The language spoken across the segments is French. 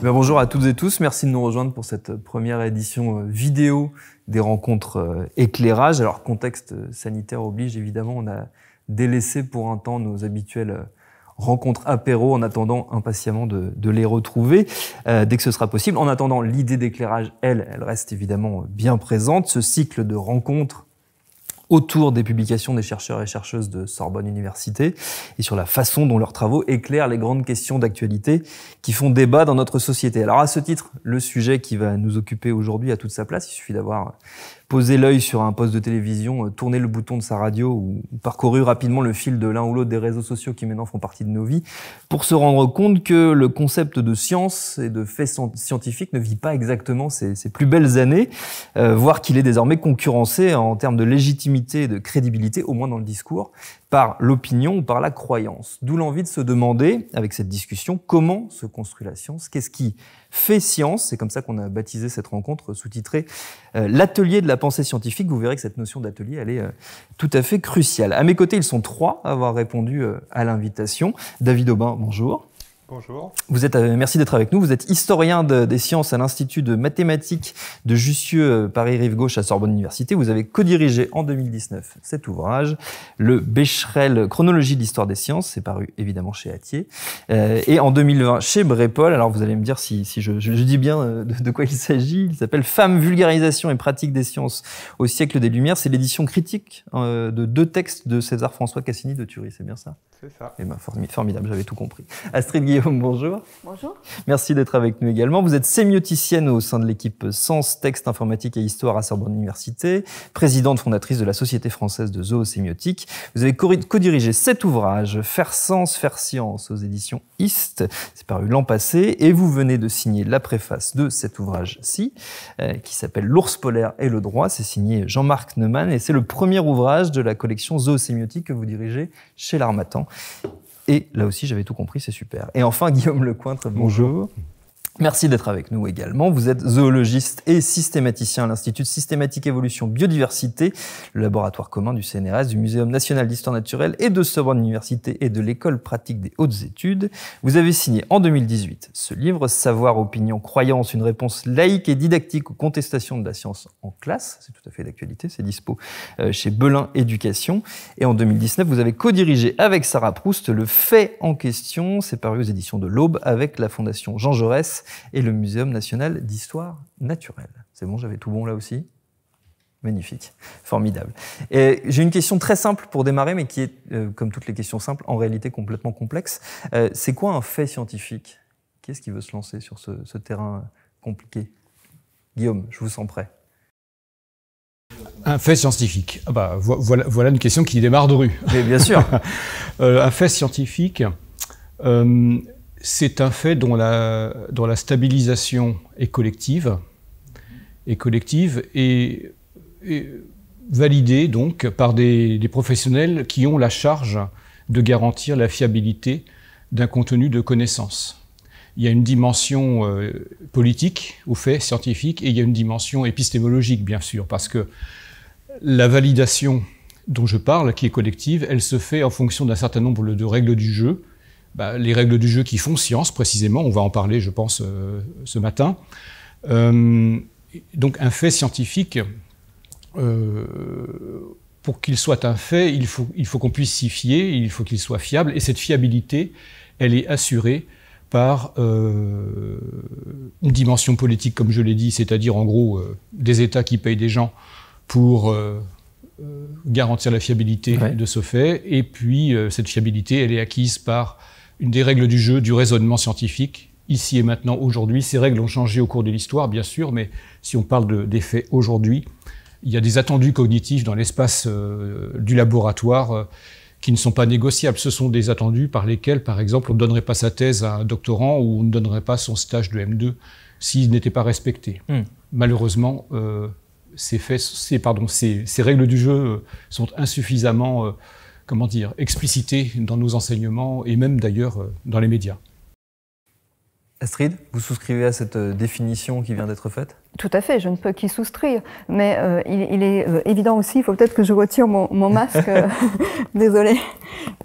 Bonjour à toutes et tous, merci de nous rejoindre pour cette première édition vidéo des rencontres éclairage. Alors contexte sanitaire oblige, évidemment, on a délaissé pour un temps nos habituelles rencontres apéro en attendant impatiemment de les retrouver dès que ce sera possible. En attendant, l'idée d'éclairage, elle reste évidemment bien présente. Ce cycle de rencontres autour des publications des chercheurs et chercheuses de Sorbonne Université et sur la façon dont leurs travaux éclairent les grandes questions d'actualité qui font débat dans notre société. Alors à ce titre, le sujet qui va nous occuper aujourd'hui a toute sa place. Il suffit d'avoir posé l'œil sur un poste de télévision, tourné le bouton de sa radio ou parcouru rapidement le fil de l'un ou l'autre des réseaux sociaux qui maintenant font partie de nos vies pour se rendre compte que le concept de science et de fait scientifique ne vit pas exactement ses plus belles années, voire qu'il est désormais concurrencé en termes de légitimité et de crédibilité, au moins dans le discours, par l'opinion ou par la croyance. D'où l'envie de se demander, avec cette discussion, comment se construit la science, qu'est-ce qui fait science. C'est comme ça qu'on a baptisé cette rencontre sous-titrée l'atelier de la pensée scientifique. Vous verrez que cette notion d'atelier, elle est tout à fait cruciale. À mes côtés, ils sont trois à avoir répondu à l'invitation. David Aubin, bonjour. Bonjour. Merci d'être avec nous. Vous êtes historien des sciences à l'Institut de mathématiques de Jussieu, Paris-Rive-Gauche à Sorbonne Université. Vous avez co-dirigé en 2019 cet ouvrage, le Becherel, Chronologie de l'histoire des sciences. C'est paru évidemment chez Hatier. Et en 2020 chez Brépol. Alors vous allez me dire si je dis bien de quoi il s'agit. Il s'appelle Femmes, vulgarisation et pratique des sciences au siècle des Lumières. C'est l'édition critique de deux textes de César-François Cassini de Thury. C'est bien ça? C'est ça. Eh ben, formidable, j'avais tout compris. Astrid Guillaume, bonjour. Bonjour. Merci d'être avec nous également. Vous êtes sémioticienne au sein de l'équipe Sens, Texte, Informatique et Histoire à Sorbonne Université, présidente fondatrice de la Société française de zoosémiotique. Vous avez co-dirigé cet ouvrage, Faire sens, faire science, aux éditions IST. C'est paru l'an passé. Et vous venez de signer la préface de cet ouvrage-ci, qui s'appelle L'ours polaire et le droit. C'est signé Jean-Marc Neumann et c'est le premier ouvrage de la collection zoosémiotique que vous dirigez chez l'Harmattan. Et là aussi, j'avais tout compris, c'est super. Et enfin, Guillaume Lecointre, bonjour. Merci d'être avec nous également. Vous êtes zoologiste et systématicien à l'Institut de systématique évolution biodiversité, le laboratoire commun du CNRS, du Muséum national d'histoire naturelle et de Sorbonne Université et de l'École pratique des hautes études. Vous avez signé en 2018 ce livre, Savoir, opinion, croyance, une réponse laïque et didactique aux contestations de la science en classe. C'est tout à fait d'actualité, c'est dispo chez Belin Éducation. Et en 2019, vous avez co-dirigé avec Sarah Proust le Fait en question. C'est paru aux éditions de l'Aube avec la Fondation Jean Jaurès et le Muséum national d'histoire naturelle. C'est bon, j'avais tout bon là aussi? Magnifique, formidable. Et j'ai une question très simple pour démarrer, mais qui est, comme toutes les questions simples, en réalité complètement complexe. C'est quoi un fait scientifique? Qui est-ce qui veut se lancer sur ce terrain compliqué? Guillaume, je vous sens prêt. Un fait scientifique. Ah bah, voilà une question qui démarre de rue. Mais bien sûr. Un fait scientifique, c'est un fait dont la stabilisation est collective et validée donc par des professionnels qui ont la charge de garantir la fiabilité d'un contenu de connaissance. Il y a une dimension politique au fait scientifique et il y a une dimension épistémologique, bien sûr, parce que la validation dont je parle, qui est collective, elle se fait en fonction d'un certain nombre de règles du jeu. Les règles du jeu qui font science, précisément, on va en parler, je pense, ce matin. Donc un fait scientifique, pour qu'il soit un fait, il faut qu'on puisse s'y fier, il faut qu'il soit fiable, et cette fiabilité, elle est assurée par une dimension politique, comme je l'ai dit, c'est-à-dire en gros des États qui payent des gens pour garantir la fiabilité de ce fait, et puis cette fiabilité, elle est acquise par une des règles du jeu, du raisonnement scientifique, ici et maintenant, aujourd'hui. Ces règles ont changé au cours de l'histoire, bien sûr, mais si on parle des faits aujourd'hui, il y a des attendus cognitifs dans l'espace du laboratoire qui ne sont pas négociables. Ce sont des attendus par lesquels, par exemple, on ne donnerait pas sa thèse à un doctorant ou on ne donnerait pas son stage de M2 s'il n'était pas respecté. Malheureusement, ces règles du jeu sont insuffisamment explicitées dans nos enseignements et même d'ailleurs dans les médias. Astrid, vous souscrivez à cette définition qui vient d'être faite? Tout à fait, je ne peux qu'y souscrire. Mais il est évident aussi, il faut peut-être que je retire mon masque, désolé.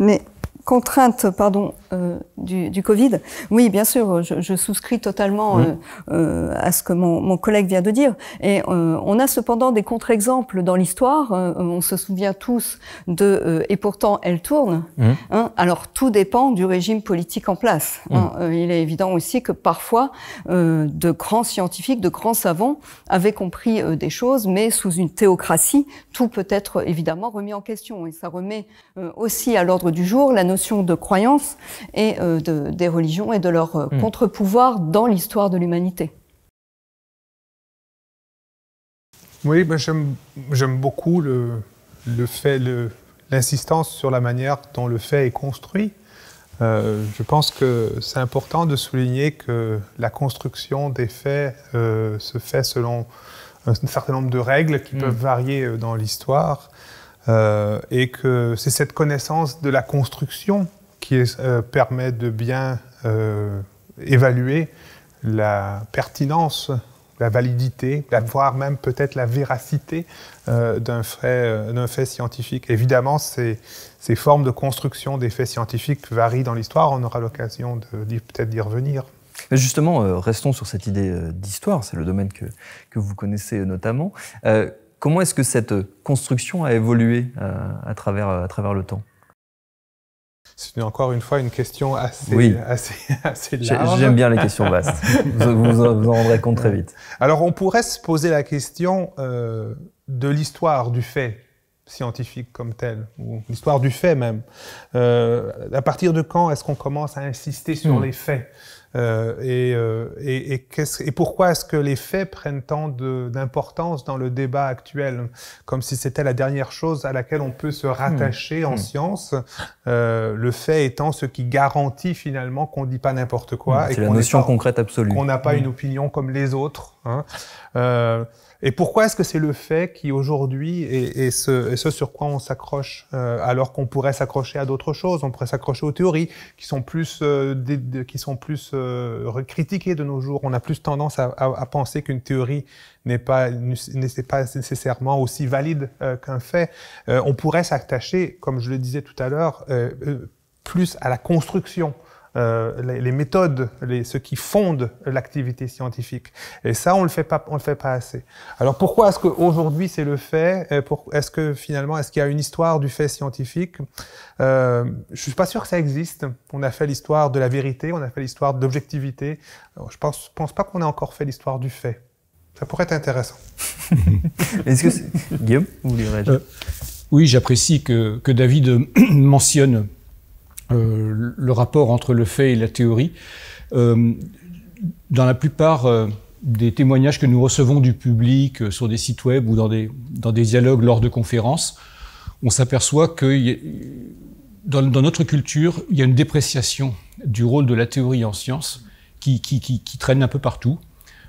Mais contrainte, du Covid. Oui, bien sûr, je souscris totalement à ce que mon collègue vient de dire. Et on a cependant des contre-exemples dans l'histoire. On se souvient tous de et pourtant elle tourne. Hein, alors tout dépend du régime politique en place. Il est évident aussi que parfois de grands scientifiques, de grands savants avaient compris des choses, mais sous une théocratie, tout peut être évidemment remis en question. Et ça remet aussi à l'ordre du jour la notion de croyance et des religions et de leur contre-pouvoir dans l'histoire de l'humanité. Oui, ben j'aime beaucoup l'insistance sur la manière dont le fait est construit. Je pense que c'est important de souligner que la construction des faits se fait selon un certain nombre de règles qui peuvent varier dans l'histoire et que c'est cette connaissance de la construction qui permet de bien évaluer la pertinence, la validité, voire même peut-être la véracité d'un fait scientifique. Évidemment, ces formes de construction des faits scientifiques varient dans l'histoire. On aura l'occasion peut-être d'y revenir. Mais justement, restons sur cette idée d'histoire. C'est le domaine que vous connaissez notamment. Comment est-ce que cette construction a évolué à travers le temps ? C'est encore une fois une question assez large. J'aime bien les questions vastes. Vous en rendrez compte très vite. Alors, on pourrait se poser la question de l'histoire du fait scientifique comme tel, ou l'histoire du fait même. À partir de quand est-ce qu'on commence à insister sur les faits ? Et pourquoi est-ce que les faits prennent tant d'importance dans le débat actuel, comme si c'était la dernière chose à laquelle on peut se rattacher en science, le fait étant ce qui garantit finalement qu'on ne dit pas n'importe quoi. C'est la notion concrète absolue. Qu'on n'a pas une opinion comme les autres. Hein. Et pourquoi est-ce que c'est le fait qui aujourd'hui est ce sur quoi on s'accroche alors qu'on pourrait s'accrocher à d'autres choses, on pourrait s'accrocher aux théories qui sont plus critiquées de nos jours. On a plus tendance à penser qu'une théorie n'est pas nécessairement aussi valide qu'un fait. On pourrait s'attacher, comme je le disais tout à l'heure, plus à la construction. Les méthodes, ce qui fonde l'activité scientifique. Et ça, on le fait pas assez. Alors pourquoi est-ce qu'aujourd'hui c'est le fait ? Est-ce qu'il y a une histoire du fait scientifique ? Je suis pas sûr que ça existe. On a fait l'histoire de la vérité, on a fait l'histoire de l'objectivité. Je pense pas qu'on ait encore fait l'histoire du fait. Ça pourrait être intéressant. Est-ce que Guillaume, vous voulez réagir ? Oui, j'apprécie que David mentionne le rapport entre le fait et la théorie. Dans la plupart des témoignages que nous recevons du public sur des sites web ou dans des dialogues lors de conférences, on s'aperçoit que dans notre culture, il y a une dépréciation du rôle de la théorie en science qui traîne un peu partout.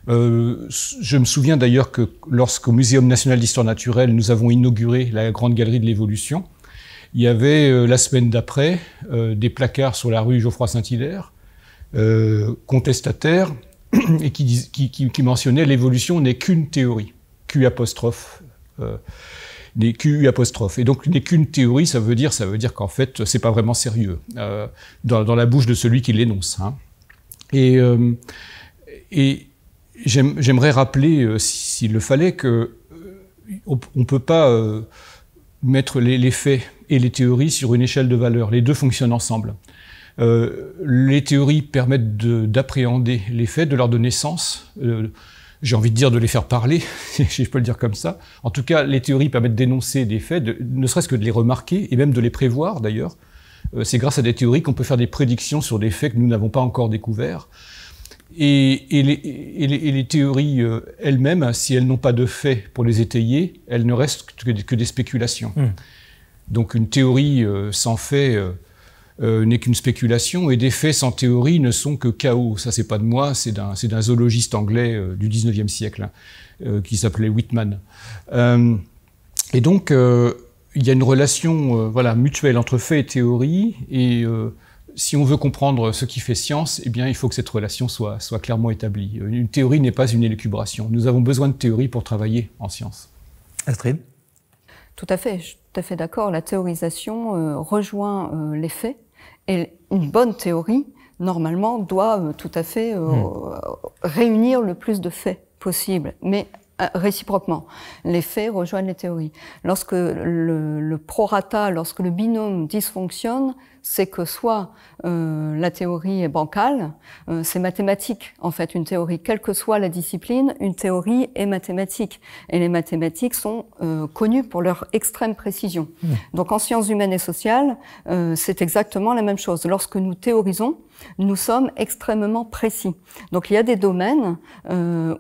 Je me souviens d'ailleurs que lorsqu'au Muséum national d'histoire naturelle, nous avons inauguré la Grande Galerie de l'évolution, il y avait la semaine d'après des placards sur la rue Geoffroy-Saint-Hilaire, contestataires, et qui mentionnaient l'évolution n'est qu'une théorie, Q apostrophe, n'est Q apostrophe. Et donc n'est qu'une théorie, ça veut dire qu'en fait c'est pas vraiment sérieux dans la bouche de celui qui l'énonce. Hein. Et j'aimerais rappeler, s'il le fallait, que on peut pas mettre les faits et les théories sur une échelle de valeur. Les deux fonctionnent ensemble. Les théories permettent d'appréhender les faits, de leur donner sens. J'ai envie de dire de les faire parler, si je peux le dire comme ça. En tout cas, les théories permettent d'énoncer des faits, ne serait-ce que de les remarquer, et même de les prévoir d'ailleurs. C'est grâce à des théories qu'on peut faire des prédictions sur des faits que nous n'avons pas encore découverts. Et les théories elles-mêmes, si elles n'ont pas de faits pour les étayer, elles ne restent que des spéculations. Donc une théorie sans faits n'est qu'une spéculation, et des faits sans théorie ne sont que chaos. Ça, c'est pas de moi, c'est d'un zoologiste anglais du 19e siècle, qui s'appelait Whitman. Et donc, il y a une relation mutuelle entre faits et théorie, et si on veut comprendre ce qui fait science, eh bien, il faut que cette relation soit clairement établie. Une théorie n'est pas une élucubration. Nous avons besoin de théorie pour travailler en science. Astrid ? Tout à fait, je suis tout à fait d'accord. La théorisation rejoint les faits. Et une bonne théorie, normalement, doit tout à fait réunir le plus de faits possible, mais réciproquement. Les faits rejoignent les théories. Lorsque le prorata, lorsque le binôme dysfonctionne, c'est que soit la théorie est bancale, c'est mathématique en fait, une théorie, quelle que soit la discipline, une théorie est mathématique. Et les mathématiques sont connues pour leur extrême précision. Donc en sciences humaines et sociales, c'est exactement la même chose. Lorsque nous théorisons, nous sommes extrêmement précis. Donc il y a des domaines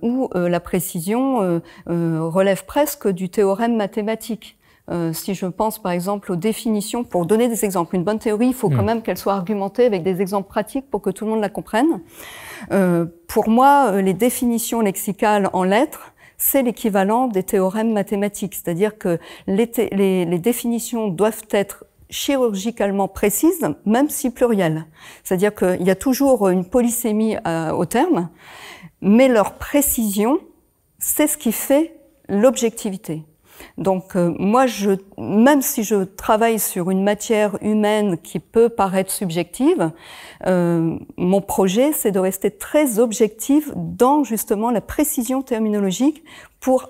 où la précision relève presque du théorème mathématique. Si je pense par exemple aux définitions, pour donner des exemples, une bonne théorie, il faut quand même qu'elle soit argumentée avec des exemples pratiques pour que tout le monde la comprenne. Pour moi, les définitions lexicales en lettres, c'est l'équivalent des théorèmes mathématiques, c'est-à-dire que les définitions doivent être chirurgicalement précises, même si plurielles. C'est-à-dire qu'il y a toujours une polysémie au terme, mais leur précision, c'est ce qui fait l'objectivité. Donc moi, même si je travaille sur une matière humaine qui peut paraître subjective, mon projet, c'est de rester très objectif dans justement la précision terminologique pour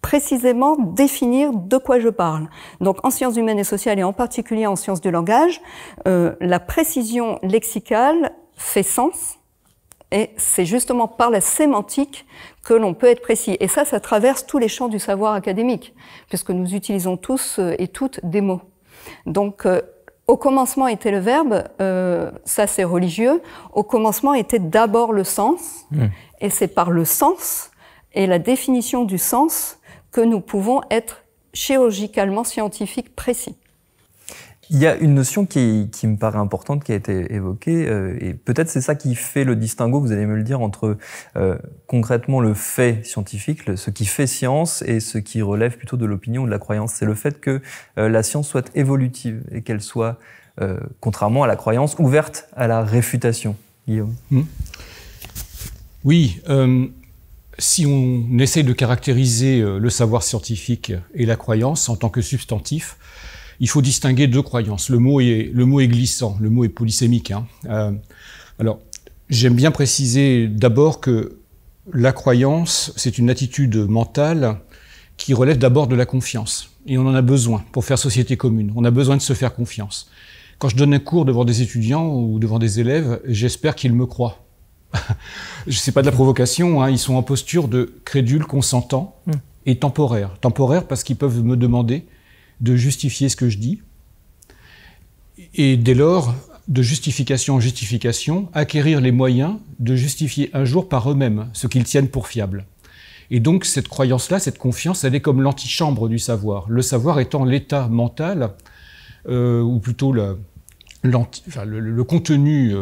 précisément définir de quoi je parle. Donc en sciences humaines et sociales et en particulier en sciences du langage, la précision lexicale fait sens. Et c'est justement par la sémantique que l'on peut être précis. Et ça traverse tous les champs du savoir académique, puisque nous utilisons tous et toutes des mots. Donc, au commencement était le verbe, ça c'est religieux. Au commencement était d'abord le sens, et c'est par le sens et la définition du sens que nous pouvons être chirurgicalement scientifiques précis. Il y a une notion qui me paraît importante, qui a été évoquée, et peut-être c'est ça qui fait le distinguo, vous allez me le dire, entre concrètement le fait scientifique, ce qui fait science, et ce qui relève plutôt de l'opinion ou de la croyance. C'est le fait que la science soit évolutive et qu'elle soit, contrairement à la croyance, ouverte à la réfutation. Guillaume. Oui, si on essaie de caractériser le savoir scientifique et la croyance en tant que substantif, il faut distinguer deux croyances. Le mot est glissant, le mot est polysémique. Alors, j'aime bien préciser d'abord que la croyance, c'est une attitude mentale qui relève d'abord de la confiance. Et on en a besoin pour faire société commune. On a besoin de se faire confiance. Quand je donne un cours devant des étudiants ou devant des élèves, j'espère qu'ils me croient. C'est pas de la provocation, ils sont en posture de crédule, consentant et temporaire. Temporaire parce qu'ils peuvent me demander de justifier ce que je dis, et dès lors, de justification en justification, acquérir les moyens de justifier un jour par eux-mêmes ce qu'ils tiennent pour fiable. Et donc cette croyance-là, cette confiance, elle est comme l'antichambre du savoir. Le savoir étant l'état mental, ou plutôt le contenu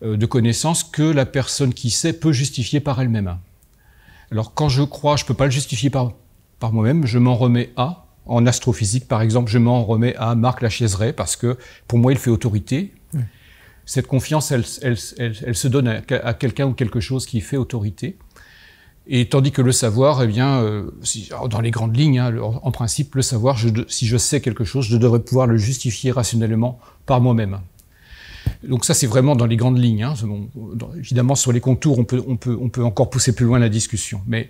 de connaissance que la personne qui sait peut justifier par elle-même. Alors quand je crois, je peux pas le justifier par moi-même, je m'en remets à, en astrophysique par exemple, je m'en remets à Marc Lachaiseraie parce que pour moi il fait autorité. Cette confiance, elle se donne à quelqu'un ou quelque chose qui fait autorité. Et tandis que le savoir, eh bien, dans les grandes lignes, en principe, le savoir, si je sais quelque chose, je devrais pouvoir le justifier rationnellement par moi-même. Donc ça, c'est vraiment dans les grandes lignes. Évidemment, sur les contours, on peut encore pousser plus loin la discussion. Mais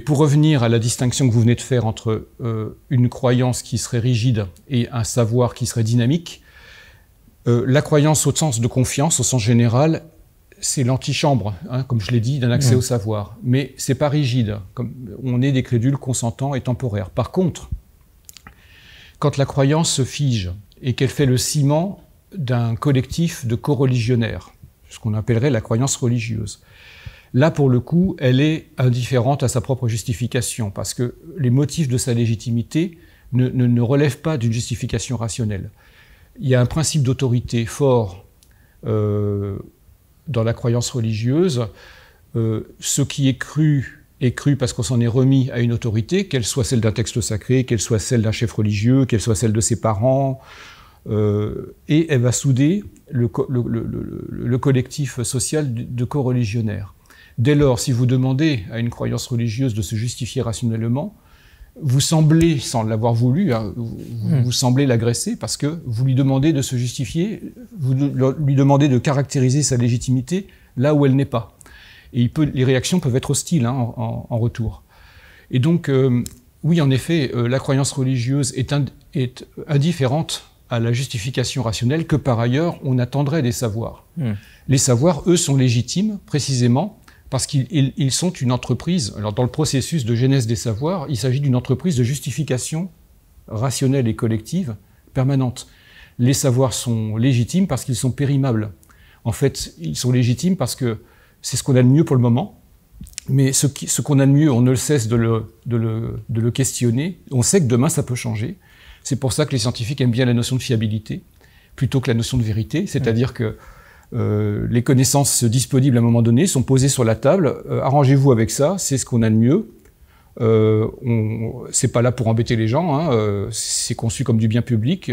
pour revenir à la distinction que vous venez de faire entre une croyance qui serait rigide et un savoir qui serait dynamique, la croyance au sens de confiance, au sens général, c'est l'antichambre, comme je l'ai dit, d'un accès au savoir. Mais c'est pas rigide, comme on est des crédules consentants et temporaires. Par contre, quand la croyance se fige et qu'elle fait le ciment d'un collectif de coreligionnaires, ce qu'on appellerait la croyance religieuse, là, pour le coup, elle est indifférente à sa propre justification, parce que les motifs de sa légitimité ne relèvent pas d'une justification rationnelle. Il y a un principe d'autorité fort dans la croyance religieuse. Ce qui est cru parce qu'on s'en est remis à une autorité, qu'elle soit celle d'un texte sacré, qu'elle soit celle d'un chef religieux, qu'elle soit celle de ses parents, et elle va souder le collectif social de coreligionnaires. Dès lors, si vous demandez à une croyance religieuse de se justifier rationnellement, vous semblez, sans l'avoir voulu, hein, vous semblez l'agresser parce que vous lui demandez de se justifier, vous lui demandez de caractériser sa légitimité là où elle n'est pas. Et les réactions peuvent être hostiles hein, en retour. Et donc, oui, en effet, la croyance religieuse est indifférente à la justification rationnelle que par ailleurs on attendrait des savoirs. Les savoirs, eux, sont légitimes précisément parce qu'ils sont une entreprise. Alors dans le processus de genèse des savoirs, il s'agit d'une entreprise de justification rationnelle et collective permanente. Les savoirs sont légitimes parce qu'ils sont périmables. En fait, ils sont légitimes parce que c'est ce qu'on a de mieux pour le moment, mais ce qu'on a de mieux, on ne cesse de le questionner. On sait que demain, ça peut changer. C'est pour ça que les scientifiques aiment bien la notion de fiabilité plutôt que la notion de vérité, c'est-à-dire que les connaissances disponibles à un moment donné sont posées sur la table. Arrangez-vous avec ça, c'est ce qu'on a de mieux. C'est pas là pour embêter les gens, hein, c'est conçu comme du bien public.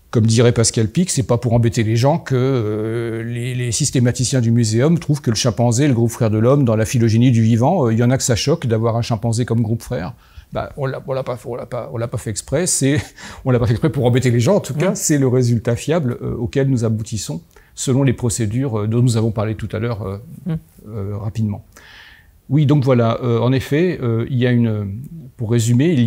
Comme dirait Pascal Pic, c'est pas pour embêter les gens que les systématiciens du muséum trouvent que le chimpanzé est le groupe frère de l'homme dans la phylogénie du vivant. Il y en a que ça choque d'avoir un chimpanzé comme groupe frère. Bah, on l'a pas fait exprès. On l'a pas fait exprès pour embêter les gens. En tout cas, c'est le résultat fiable auquel nous aboutissons selon les procédures dont nous avons parlé tout à l'heure rapidement. Oui, donc voilà. En effet, il y a pour résumer,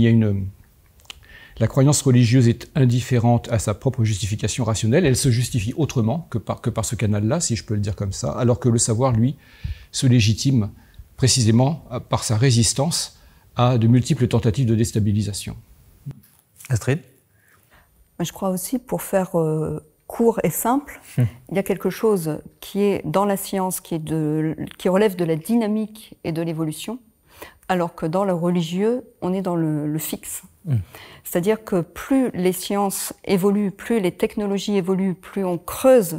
la croyance religieuse est indifférente à sa propre justification rationnelle. Elle se justifie autrement que par ce canal-là, si je peux le dire comme ça, alors que le savoir, lui, se légitime précisément par sa résistance à de multiples tentatives de déstabilisation. Astrid ? Je crois aussi, pour faire court et simple, il y a quelque chose qui est dans la science, qui relève de la dynamique et de l'évolution, alors que dans le religieux, on est dans le fixe. C'est-à-dire que plus les sciences évoluent, plus les technologies évoluent, plus on creuse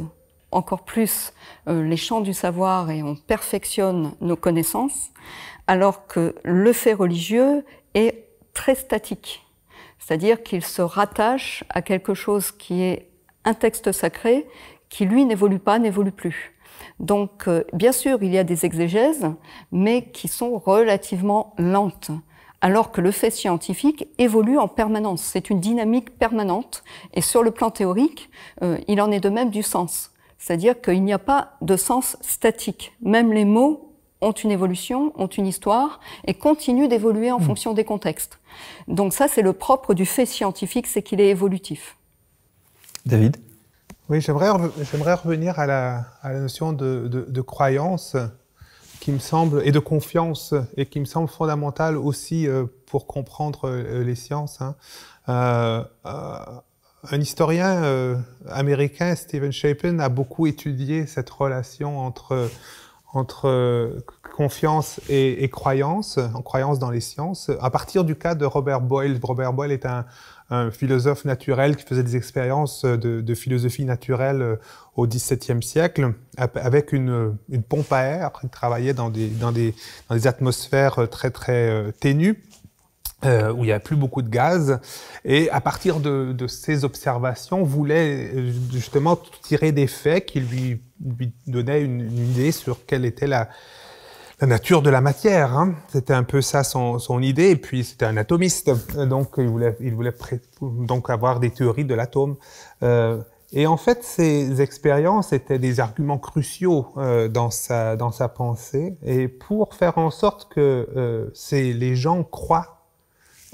encore plus les champs du savoir et on perfectionne nos connaissances, alors que le fait religieux est très statique. C'est-à-dire qu'il se rattache à quelque chose qui est un texte sacré, qui lui n'évolue pas, n'évolue plus. Donc, bien sûr, il y a des exégèses, mais qui sont relativement lentes. Alors que le fait scientifique évolue en permanence. C'est une dynamique permanente. Et sur le plan théorique, il en est de même du sens. C'est-à-dire qu'il n'y a pas de sens statique. Même les mots ont une évolution, ont une histoire, et continuent d'évoluer en fonction des contextes. Donc ça, c'est le propre du fait scientifique, c'est qu'il est évolutif. David ? Oui, j'aimerais revenir à la notion de croyance, qui me semble, et de confiance, et qui me semble fondamentale aussi pour comprendre les sciences. Un historien américain, Stephen Shapin, a beaucoup étudié cette relation entre confiance et croyance dans les sciences, à partir du cas de Robert Boyle. Robert Boyle est un philosophe naturel qui faisait des expériences de philosophie naturelle au XVIIe siècle, avec une pompe à air. Il travaillait dans des atmosphères très ténues, où il n'y avait plus beaucoup de gaz, et à partir de ces observations, voulait justement tirer des faits qui lui donnaient une idée sur quelle était la nature de la matière. C'était un peu ça son idée, et puis c'était un atomiste, donc il voulait donc avoir des théories de l'atome. Et en fait, ces expériences étaient des arguments cruciaux dans sa pensée, et pour faire en sorte que les gens croient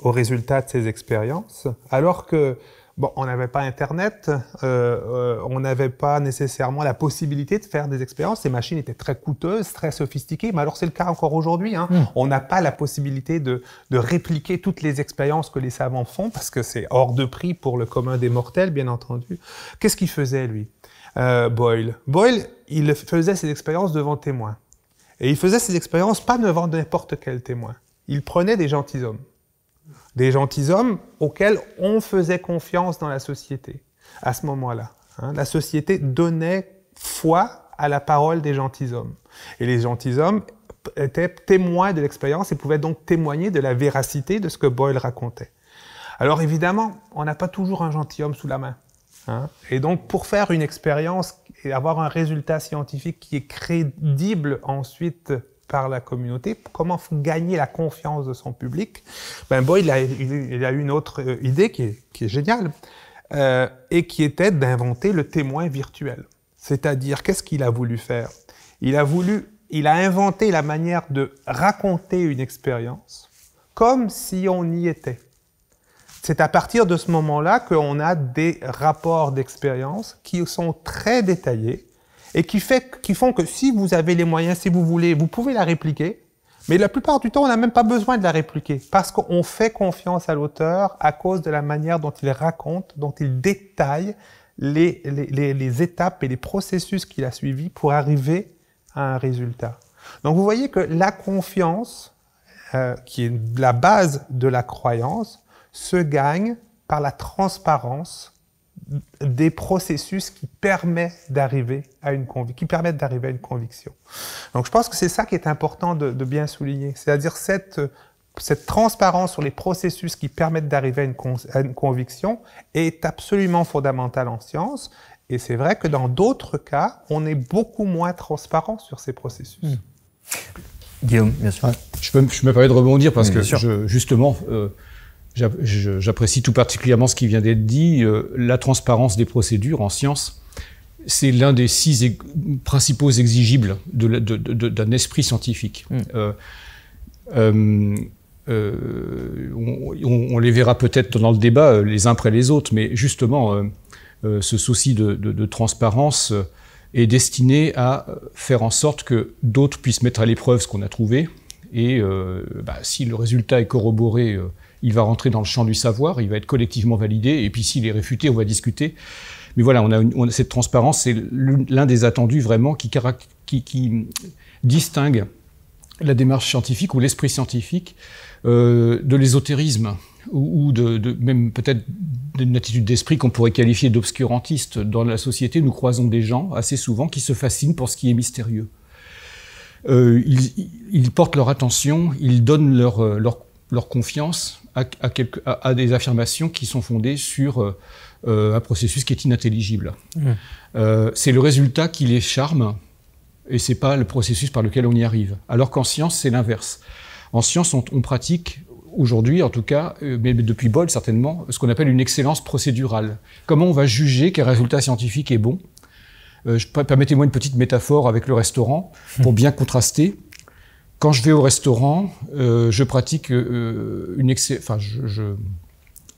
aux résultats de ces expériences, alors que bon, on n'avait pas Internet, on n'avait pas nécessairement la possibilité de faire des expériences. Ces machines étaient très coûteuses, très sophistiquées, mais alors c'est le cas encore aujourd'hui. On n'a pas la possibilité de répliquer toutes les expériences que les savants font, parce que c'est hors de prix pour le commun des mortels, bien entendu. Qu'est-ce qu'il faisait, lui, Boyle, il faisait ses expériences devant témoins. Et il faisait ses expériences pas devant n'importe quel témoin. Il prenait des gentilshommes. Des gentilshommes auxquels on faisait confiance dans la société à ce moment-là. La société donnait foi à la parole des gentilshommes. Et les gentilshommes étaient témoins de l'expérience et pouvaient donc témoigner de la véracité de ce que Boyle racontait. Alors évidemment, on n'a pas toujours un gentilhomme sous la main. Et donc pour faire une expérience et avoir un résultat scientifique qui est crédible ensuite par la communauté, comment gagner la confiance de son public. Boyle, il a une autre idée qui est géniale, et qui était d'inventer le témoin virtuel. C'est-à-dire, qu'est-ce qu'il a voulu faire? Il a inventé la manière de raconter une expérience comme si on y était. C'est à partir de ce moment-là qu'on a des rapports d'expérience qui sont très détaillés et qui font que si vous avez les moyens, si vous voulez, vous pouvez la répliquer. Mais la plupart du temps, on n'a même pas besoin de la répliquer parce qu'on fait confiance à l'auteur à cause de la manière dont il raconte, dont il détaille les étapes et les processus qu'il a suivis pour arriver à un résultat. Donc vous voyez que la confiance, qui est la base de la croyance, se gagne par la transparence des processus qui permettent d'arriver à une conviction. Donc je pense que c'est ça qui est important de bien souligner, c'est-à-dire cette transparence sur les processus qui permettent d'arriver à une conviction est absolument fondamentale en science, et c'est vrai que dans d'autres cas, on est beaucoup moins transparent sur ces processus. Guillaume, bien sûr. Je me permets de rebondir parce que justement, j'apprécie tout particulièrement ce qui vient d'être dit. La transparence des procédures en science, c'est l'un des 6 principaux exigibles d'un esprit scientifique. On les verra peut-être dans le débat les uns après les autres, mais justement, ce souci de transparence est destiné à faire en sorte que d'autres puissent mettre à l'épreuve ce qu'on a trouvé, et si le résultat est corroboré, il va rentrer dans le champ du savoir, il va être collectivement validé, et puis s'il est réfuté, on va discuter. Mais voilà, cette transparence, c'est l'un des attendus vraiment qui distingue la démarche scientifique ou l'esprit scientifique de l'ésotérisme ou même peut-être d'une attitude d'esprit qu'on pourrait qualifier d'obscurantiste. Dans la société, nous croisons des gens assez souvent qui se fascinent pour ce qui est mystérieux. Ils portent leur attention, ils donnent leur confiance à des affirmations qui sont fondées sur un processus qui est inintelligible. C'est le résultat qui les charme, et c'est pas le processus par lequel on y arrive. Alors qu'en science, c'est l'inverse. En science, on pratique, aujourd'hui en tout cas, mais depuis Boyle certainement, ce qu'on appelle une excellence procédurale. Comment on va juger qu'un résultat scientifique est bon? Permettez-moi une petite métaphore avec le restaurant, pour bien contraster. Quand je vais au restaurant, je pratique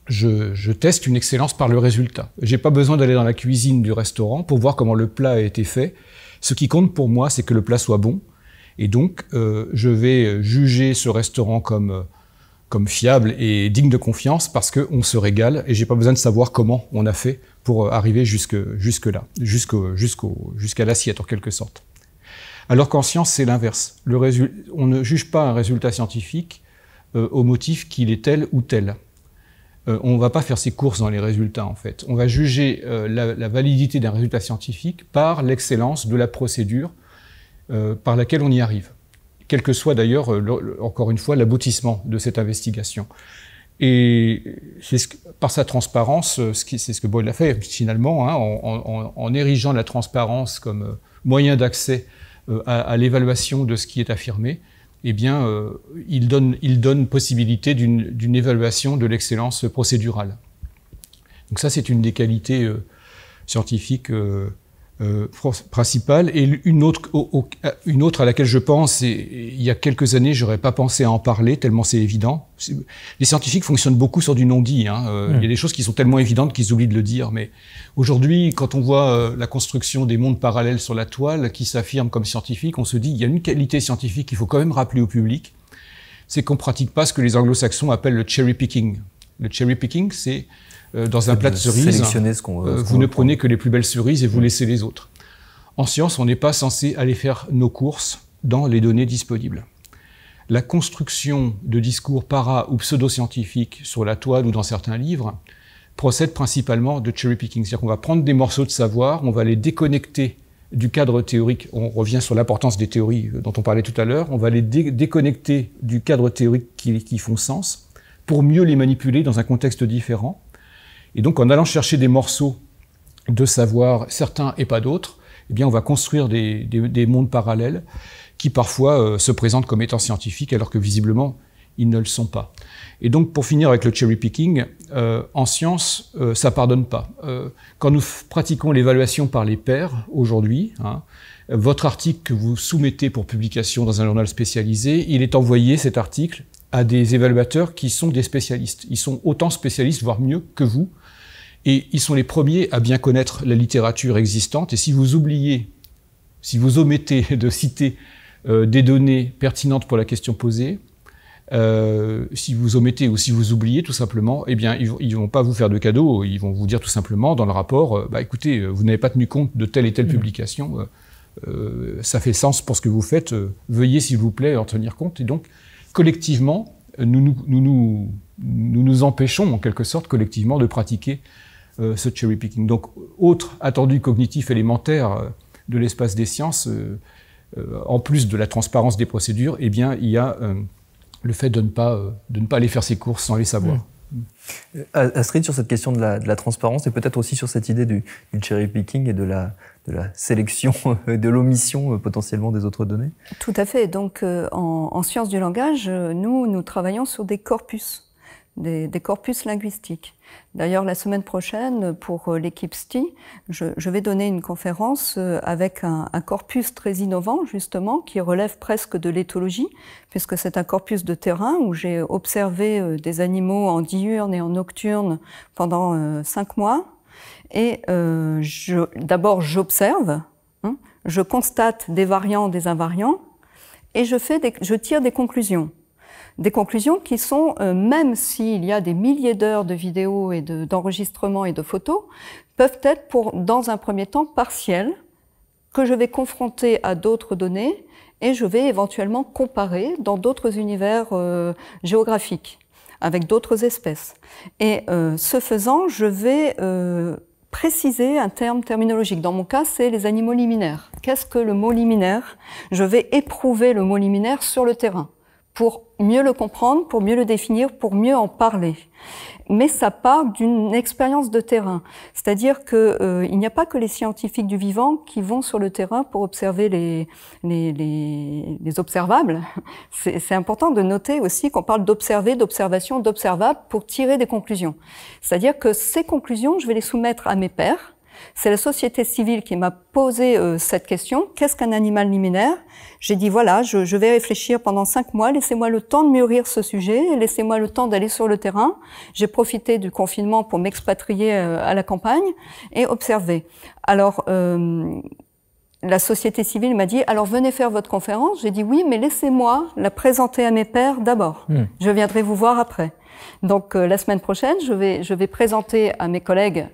je teste une excellence par le résultat. J'ai pas besoin d'aller dans la cuisine du restaurant pour voir comment le plat a été fait. Ce qui compte pour moi, c'est que le plat soit bon. Et donc, je vais juger ce restaurant comme fiable et digne de confiance parce qu'on se régale et j'ai pas besoin de savoir comment on a fait pour arriver jusque-là, jusqu'à l'assiette en quelque sorte. Alors qu'en science, c'est l'inverse. On ne juge pas un résultat scientifique au motif qu'il est tel ou tel. On ne va pas faire ses courses dans les résultats, en fait. On va juger la validité d'un résultat scientifique par l'excellence de la procédure par laquelle on y arrive. Quel que soit d'ailleurs, encore une fois, l'aboutissement de cette investigation. Et par sa transparence, c'est ce que Boyle a fait finalement, hein, en érigeant la transparence comme moyen d'accès à l'évaluation de ce qui est affirmé, eh bien, il donne possibilité d'une évaluation de l'excellence procédurale. Donc ça, c'est une des qualités scientifiques principales. Et une autre à laquelle je pense, et il y a quelques années, j'aurais pas pensé à en parler, tellement c'est évident. Les scientifiques fonctionnent beaucoup sur du non-dit. Il y a des choses qui sont tellement évidentes qu'ils oublient de le dire. Mais aujourd'hui, quand on voit la construction des mondes parallèles sur la toile qui s'affirment comme scientifiques, on se dit il y a une qualité scientifique qu'il faut quand même rappeler au public, c'est qu'on pratique pas ce que les anglo-saxons appellent le cherry picking. Le cherry picking, c'est dans un plat de cerises, vous ne prenez que les plus belles cerises et vous laissez les autres. En science, on n'est pas censé aller faire nos courses dans les données disponibles. La construction de discours para- ou pseudo-scientifiques sur la toile ou dans certains livres procède principalement de cherry picking. C'est-à-dire qu'on va prendre des morceaux de savoir, on va les déconnecter du cadre théorique. On revient sur l'importance des théories dont on parlait tout à l'heure. On va les déconnecter du cadre théorique qui font sens pour mieux les manipuler dans un contexte différent. Et donc, en allant chercher des morceaux de savoir, certains et pas d'autres, eh bien, on va construire des mondes parallèles qui parfois se présentent comme étant scientifiques alors que visiblement ils ne le sont pas. Et donc pour finir avec le cherry picking, en science, ça pardonne pas. Quand nous pratiquons l'évaluation par les pairs aujourd'hui, votre article que vous soumettez pour publication dans un journal spécialisé, il est envoyé, cet article, à des évaluateurs qui sont des spécialistes. Ils sont autant spécialistes, voire mieux que vous, et ils sont les premiers à bien connaître la littérature existante. Et si vous oubliez, si vous omettez de citer des données pertinentes pour la question posée, si vous omettez ou si vous oubliez tout simplement, eh bien ils vont pas vous faire de cadeau, ils vont vous dire tout simplement dans le rapport, écoutez, vous n'avez pas tenu compte de telle et telle publication, ça fait sens pour ce que vous faites, veuillez s'il vous plaît en tenir compte. Et donc collectivement, nous empêchons en quelque sorte collectivement de pratiquer ce cherry picking. Donc autre attendu cognitif élémentaire de l'espace des sciences, en plus de la transparence des procédures, eh bien il y a le fait de ne pas aller faire ses courses sans les savoir. Astrid, sur cette question de la transparence et peut-être aussi sur cette idée du cherry picking et de la sélection, de l'omission potentiellement des autres données. Tout à fait. Donc en sciences du langage, nous travaillons sur des corpus linguistiques. D'ailleurs, la semaine prochaine, pour l'équipe STI, je vais donner une conférence avec un corpus très innovant, justement, qui relève presque de l'éthologie, puisque c'est un corpus de terrain où j'ai observé des animaux en diurne et en nocturne pendant 5 mois. Et d'abord, j'observe, je constate des variants, des invariants, et je tire des conclusions. Des conclusions qui sont, même s'il y a des milliers d'heures de vidéos et d'enregistrements et de photos, peuvent être dans un premier temps partielles, que je vais confronter à d'autres données et je vais éventuellement comparer dans d'autres univers géographiques, avec d'autres espèces. Et ce faisant, je vais préciser un terme terminologique. Dans mon cas, c'est les animaux liminaires. Qu'est-ce que le mot liminaire? Je vais éprouver le mot liminaire sur le terrain, pour mieux le comprendre, pour mieux le définir, pour mieux en parler. Mais ça part d'une expérience de terrain. C'est-à-dire que il n'y a pas que les scientifiques du vivant qui vont sur le terrain pour observer les observables. C'est important de noter aussi qu'on parle d'observer, d'observation, d'observable pour tirer des conclusions. C'est-à-dire que ces conclusions, je vais les soumettre à mes pairs. C'est la société civile qui m'a posé cette question. Qu'est-ce qu'un animal liminaire? J'ai dit voilà, je vais réfléchir pendant 5 mois, laissez-moi le temps de mûrir ce sujet, laissez-moi le temps d'aller sur le terrain. J'ai profité du confinement pour m'expatrier à la campagne et observer. Alors, la société civile m'a dit alors venez faire votre conférence. J'ai dit oui, mais laissez-moi la présenter à mes pairs d'abord. Je viendrai vous voir après. Donc la semaine prochaine, je vais présenter à mes collègues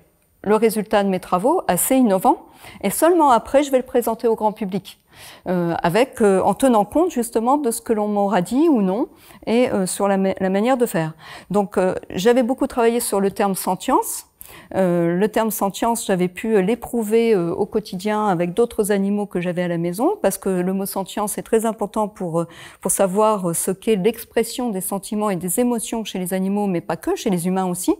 le résultat de mes travaux, assez innovant, et seulement après, je vais le présenter au grand public, en tenant compte justement de ce que l'on m'aura dit ou non, et sur la manière de faire. Donc, j'avais beaucoup travaillé sur le terme sentience. Le terme sentience, j'avais pu l'éprouver au quotidien avec d'autres animaux que j'avais à la maison, parce que le mot sentience est très important pour savoir ce qu'est l'expression des sentiments et des émotions chez les animaux, mais pas que, chez les humains aussi.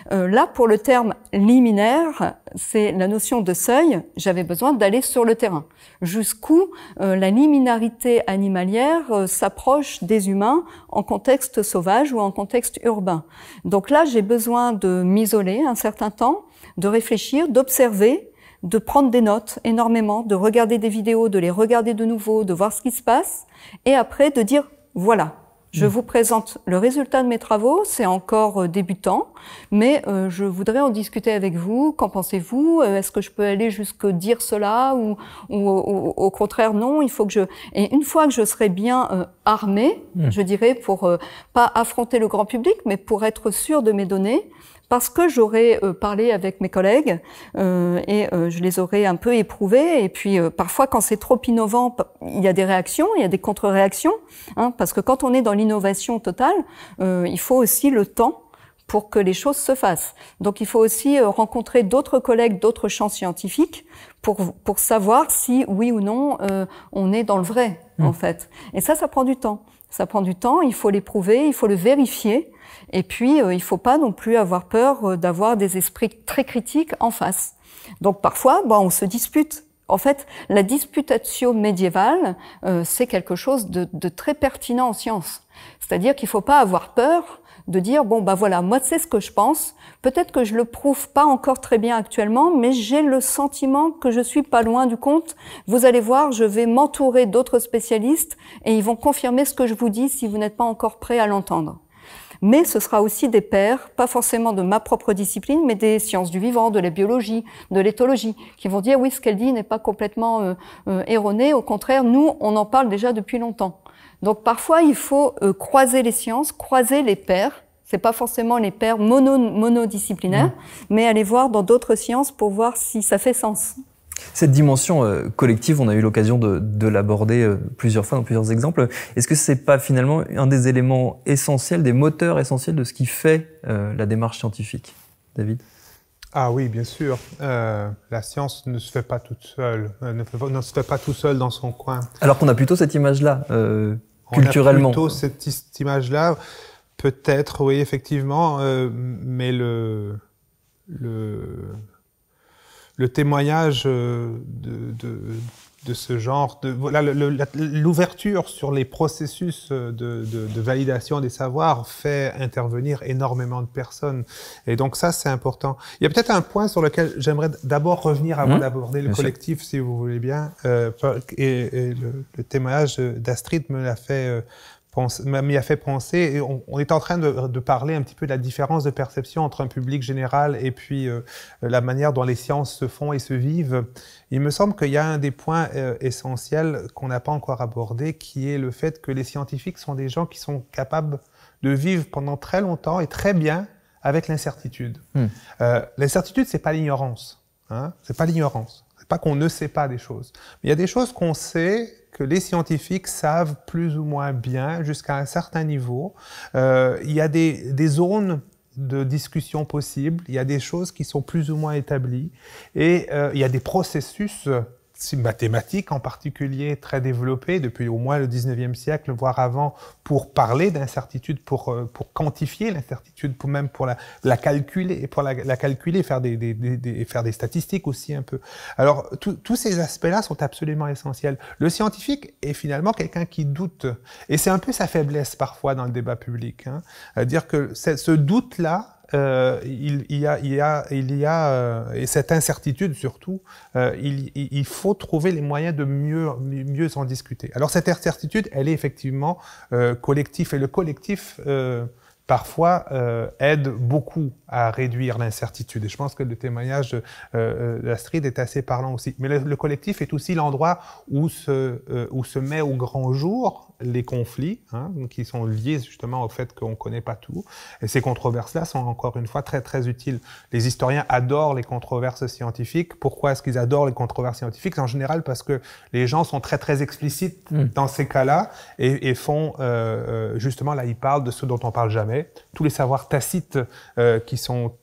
Là, pour le terme liminaire, c'est la notion de seuil. J'avais besoin d'aller sur le terrain. Jusqu'où la liminarité animalière s'approche des humains en contexte sauvage ou en contexte urbain. Donc là, j'ai besoin de m'isoler un certain temps, de réfléchir, d'observer, de prendre des notes énormément, de regarder des vidéos, de les regarder de nouveau, de voir ce qui se passe, et après de dire voilà. Je vous présente le résultat de mes travaux, c'est encore débutant, mais je voudrais en discuter avec vous. Qu'en pensez-vous? Est-ce que je peux aller jusqu'à dire cela ou au contraire non? Il faut que Et une fois que je serai bien armée, je dirais, pour pas affronter le grand public, mais pour être sûr de mes données, parce que j'aurais parlé avec mes collègues et je les aurais un peu éprouvés. Et puis parfois, quand c'est trop innovant, il y a des réactions, il y a des contre-réactions, parce que quand on est dans l'innovation totale, il faut aussi le temps pour que les choses se fassent. Donc il faut aussi rencontrer d'autres collègues, d'autres champs scientifiques pour savoir si, oui ou non, on est dans le vrai, en fait. Et ça prend du temps. Ça prend du temps, il faut l'éprouver, il faut le vérifier. Et puis, il ne faut pas non plus avoir peur d'avoir des esprits très critiques en face. Donc parfois, on se dispute En fait, la disputatio médiévale, c'est quelque chose de très pertinent en science. C'est-à-dire qu'il ne faut pas avoir peur de dire, bon, bah voilà, moi, c'est ce que je pense. Peut-être que je le prouve pas encore très bien actuellement, mais j'ai le sentiment que je suis pas loin du compte. Vous allez voir, je vais m'entourer d'autres spécialistes et ils vont confirmer ce que je vous dis si vous n'êtes pas encore prêt à l'entendre. Mais ce sera aussi des pairs, pas forcément de ma propre discipline, mais des sciences du vivant, de la biologie, de l'éthologie, qui vont dire, oui, ce qu'elle dit n'est pas complètement erroné. Au contraire, nous, on en parle déjà depuis longtemps. Donc parfois, il faut croiser les sciences, croiser les pairs. C'est pas forcément les pairs monodisciplinaires, mais aller voir dans d'autres sciences pour voir si ça fait sens. Cette dimension collective, on a eu l'occasion de l'aborder plusieurs fois dans plusieurs exemples. Est-ce que c'est pas finalement un des éléments essentiels, des moteurs essentiels de ce qui fait la démarche scientifique, David ? Ah oui, bien sûr. La science ne se fait pas toute seule, ne se fait pas tout seul dans son coin. Alors qu'on a plutôt cette image-là, culturellement. On a plutôt cette image-là, peut-être, oui, effectivement, mais le témoignage de ce genre, voilà, l'ouverture sur les processus de validation des savoirs fait intervenir énormément de personnes. Et donc ça, c'est important. Il y a peut-être un point sur lequel j'aimerais d'abord revenir avant d'aborder le collectif, si vous voulez bien. Et le témoignage d'Astrid m'y a fait penser, et on est en train de parler un petit peu de la différence de perception entre un public général et puis la manière dont les sciences se font et se vivent. Il me semble qu'il y a un des points essentiels qu'on n'a pas encore abordé, qui est le fait que les scientifiques sont des gens qui sont capables de vivre pendant très longtemps et très bien avec l'incertitude. L'incertitude, c'est pas l'ignorance, hein, c'est pas l'ignorance. C'est pas qu'on ne sait pas des choses. Mais il y a des choses qu'on sait, que les scientifiques savent plus ou moins bien jusqu'à un certain niveau. Il y a des zones de discussion possibles, il y a des choses qui sont plus ou moins établies, et il y a des processus mathématiques en particulier très développés depuis au moins le 19e siècle, voire avant, pour parler d'incertitude, pour quantifier l'incertitude, pour la calculer, faire des statistiques aussi un peu. Alors tous ces aspects-là sont absolument essentiels. Le scientifique est finalement quelqu'un qui doute, et c'est un peu sa faiblesse parfois dans le débat public, hein, à dire que ce doute-là, il y a et cette incertitude surtout, il faut trouver les moyens de mieux en discuter. Alors cette incertitude, elle est effectivement collective, et le collectif parfois aide beaucoup à réduire l'incertitude. Et je pense que le témoignage d'Astrid est assez parlant aussi. Mais le collectif est aussi l'endroit où se met au grand jour les conflits, hein, qui sont liés justement au fait qu'on ne connaît pas tout. Et ces controverses-là sont encore une fois très très utiles. Les historiens adorent les controverses scientifiques. Pourquoi est-ce qu'ils adorent les controverses scientifiques? En général parce que les gens sont très très explicites dans ces cas-là et font justement, là ils parlent de ce dont on parle jamais, tous les savoirs tacites qui sont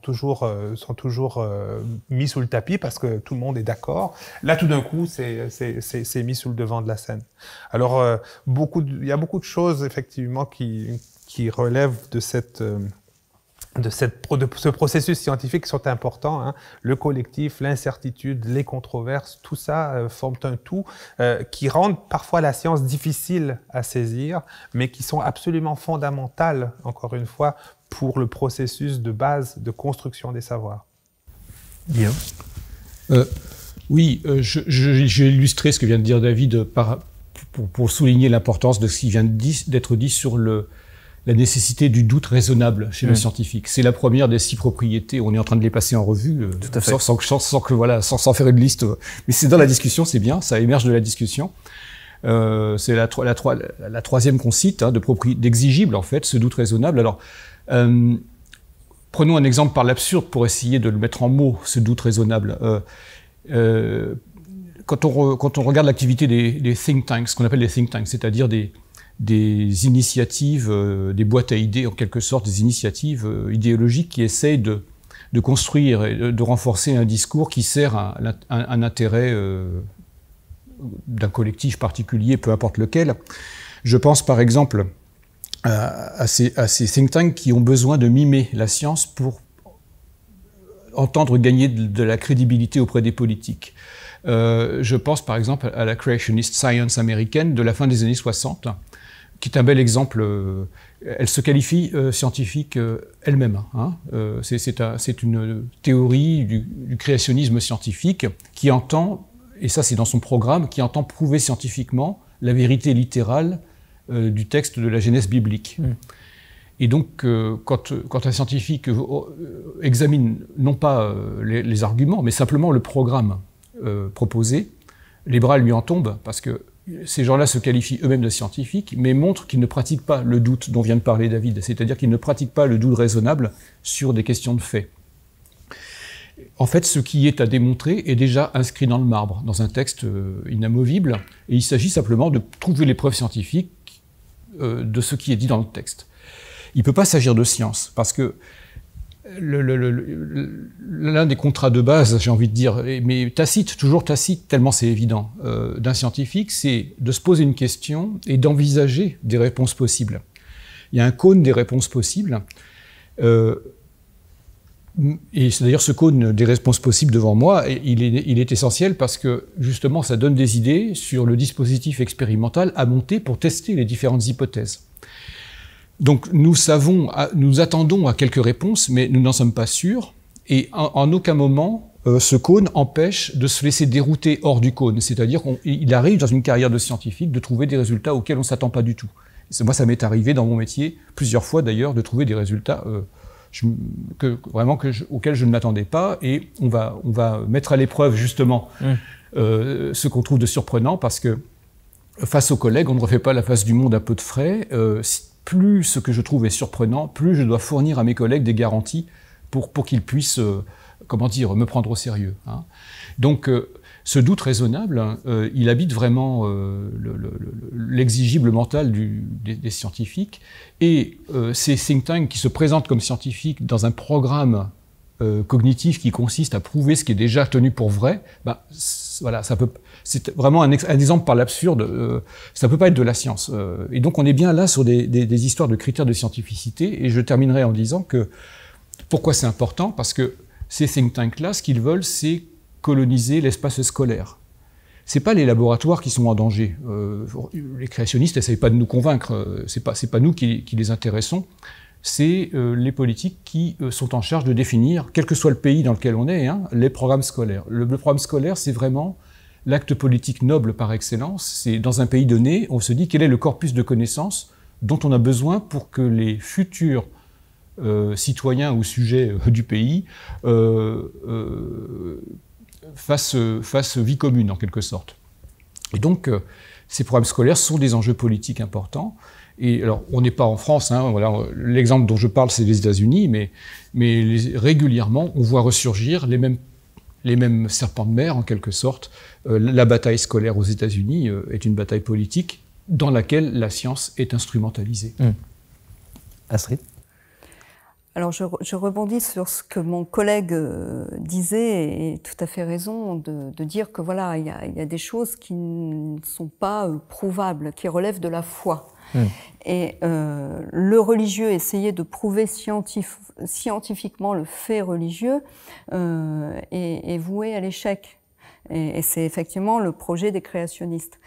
toujours mis sous le tapis parce que tout le monde est d'accord. Là, tout d'un coup, c'est mis sous le devant de la scène. Alors, il y a beaucoup de choses, effectivement, qui relèvent de ce processus scientifique qui sont importants, hein. Le collectif, l'incertitude, les controverses, tout ça forment un tout qui rendent parfois la science difficile à saisir, mais qui sont absolument fondamentales, encore une fois, pour le processus de base de construction des savoirs. Guillaume ? Oui, j'ai illustré ce que vient de dire David pour souligner l'importance de ce qui vient d'être dit sur la nécessité du doute raisonnable chez le scientifique. C'est la première des 6 propriétés. On est en train de les passer en revue, sans faire une liste. Mais c'est dans la discussion, c'est bien, ça émerge de la discussion. C'est la troisième qu'on cite, hein, d'exigible, en fait, ce doute raisonnable. Alors, prenons un exemple par l'absurde pour essayer de le mettre en mots, ce doute raisonnable. Quand on regarde l'activité des think tanks, ce qu'on appelle les think tanks, c'est-à-dire des initiatives, des boîtes à idées, en quelque sorte, des initiatives idéologiques qui essayent de construire et de renforcer un discours qui sert un intérêt d'un collectif particulier, peu importe lequel. Je pense par exemple à ces think tanks qui ont besoin de mimer la science pour entendre gagner de la crédibilité auprès des politiques. Je pense par exemple à la creationist science américaine de la fin des années 60, qui est un bel exemple. Elle se qualifie scientifique elle-même. Hein. C'est une théorie du créationnisme scientifique qui entend, et ça c'est dans son programme, qui entend prouver scientifiquement la vérité littérale du texte de la Genèse biblique. Et donc, quand un scientifique examine non pas les arguments, mais simplement le programme proposé, les bras lui en tombent, parce que ces gens-là se qualifient eux-mêmes de scientifiques, mais montrent qu'ils ne pratiquent pas le doute dont vient de parler David, c'est-à-dire qu'ils ne pratiquent pas le doute raisonnable sur des questions de fait. En fait, ce qui est à démontrer est déjà inscrit dans le marbre, dans un texte inamovible, et il s'agit simplement de trouver les preuves scientifiques de ce qui est dit dans le texte. Il ne peut pas s'agir de science, parce que l'un des contrats de base, j'ai envie de dire, mais tacite, toujours tacite, tellement c'est évident, d'un scientifique, c'est de se poser une question et d'envisager des réponses possibles. Il y a un cône des réponses possibles, et c'est d'ailleurs ce cône des réponses possibles devant moi, il est essentiel parce que justement ça donne des idées sur le dispositif expérimental à monter pour tester les différentes hypothèses. Donc nous attendons à quelques réponses, mais nous n'en sommes pas sûrs, et en aucun moment ce cône empêche de se laisser dérouter hors du cône, c'est-à-dire qu'il arrive dans une carrière de scientifique de trouver des résultats auxquels on ne s'attend pas du tout. Moi ça m'est arrivé dans mon métier, plusieurs fois d'ailleurs, de trouver des résultats auxquels je ne m'attendais pas, et on va mettre à l'épreuve justement ce qu'on trouve de surprenant, parce que face aux collègues, on ne refait pas la face du monde à peu de frais. Plus ce que je trouve est surprenant, plus je dois fournir à mes collègues des garanties pour qu'ils puissent, me prendre au sérieux. Hein. Donc, ce doute raisonnable, il habite vraiment l'exigible mental des scientifiques, et ces think tanks qui se présentent comme scientifiques dans un programme cognitif qui consiste à prouver ce qui est déjà tenu pour vrai, voilà, c'est vraiment un exemple par l'absurde, ça peut pas être de la science. Et donc on est bien là sur des histoires de critères de scientificité, et je terminerai en disant que pourquoi c'est important, parce que ces think tanks-là, ce qu'ils veulent, c'est coloniser l'espace scolaire. C'est pas les laboratoires qui sont en danger. Les créationnistes n'essayent pas de nous convaincre, c'est pas nous qui les intéressons, c'est les politiques qui sont en charge de définir, quel que soit le pays dans lequel on est, les programmes scolaires. Le programme scolaire, c'est vraiment l'acte politique noble par excellence. C'est dans un pays donné, on se dit quel est le corpus de connaissances dont on a besoin pour que les futurs citoyens ou sujets du pays fassent vie commune en quelque sorte. Et donc ces programmes scolaires sont des enjeux politiques importants. Et alors, on n'est pas en France, voilà, l'exemple dont je parle, c'est les États-Unis, mais régulièrement, on voit ressurgir les mêmes serpents de mer, en quelque sorte. La bataille scolaire aux États-Unis est une bataille politique dans laquelle la science est instrumentalisée. Astrid ? Alors, je rebondis sur ce que mon collègue disait, et tout à fait raison de dire que voilà, il y a des choses qui ne sont pas prouvables, qui relèvent de la foi. Et le religieux, essayer de prouver scientifiquement le fait religieux est voué à l'échec. Et c'est effectivement le projet des créationnistes.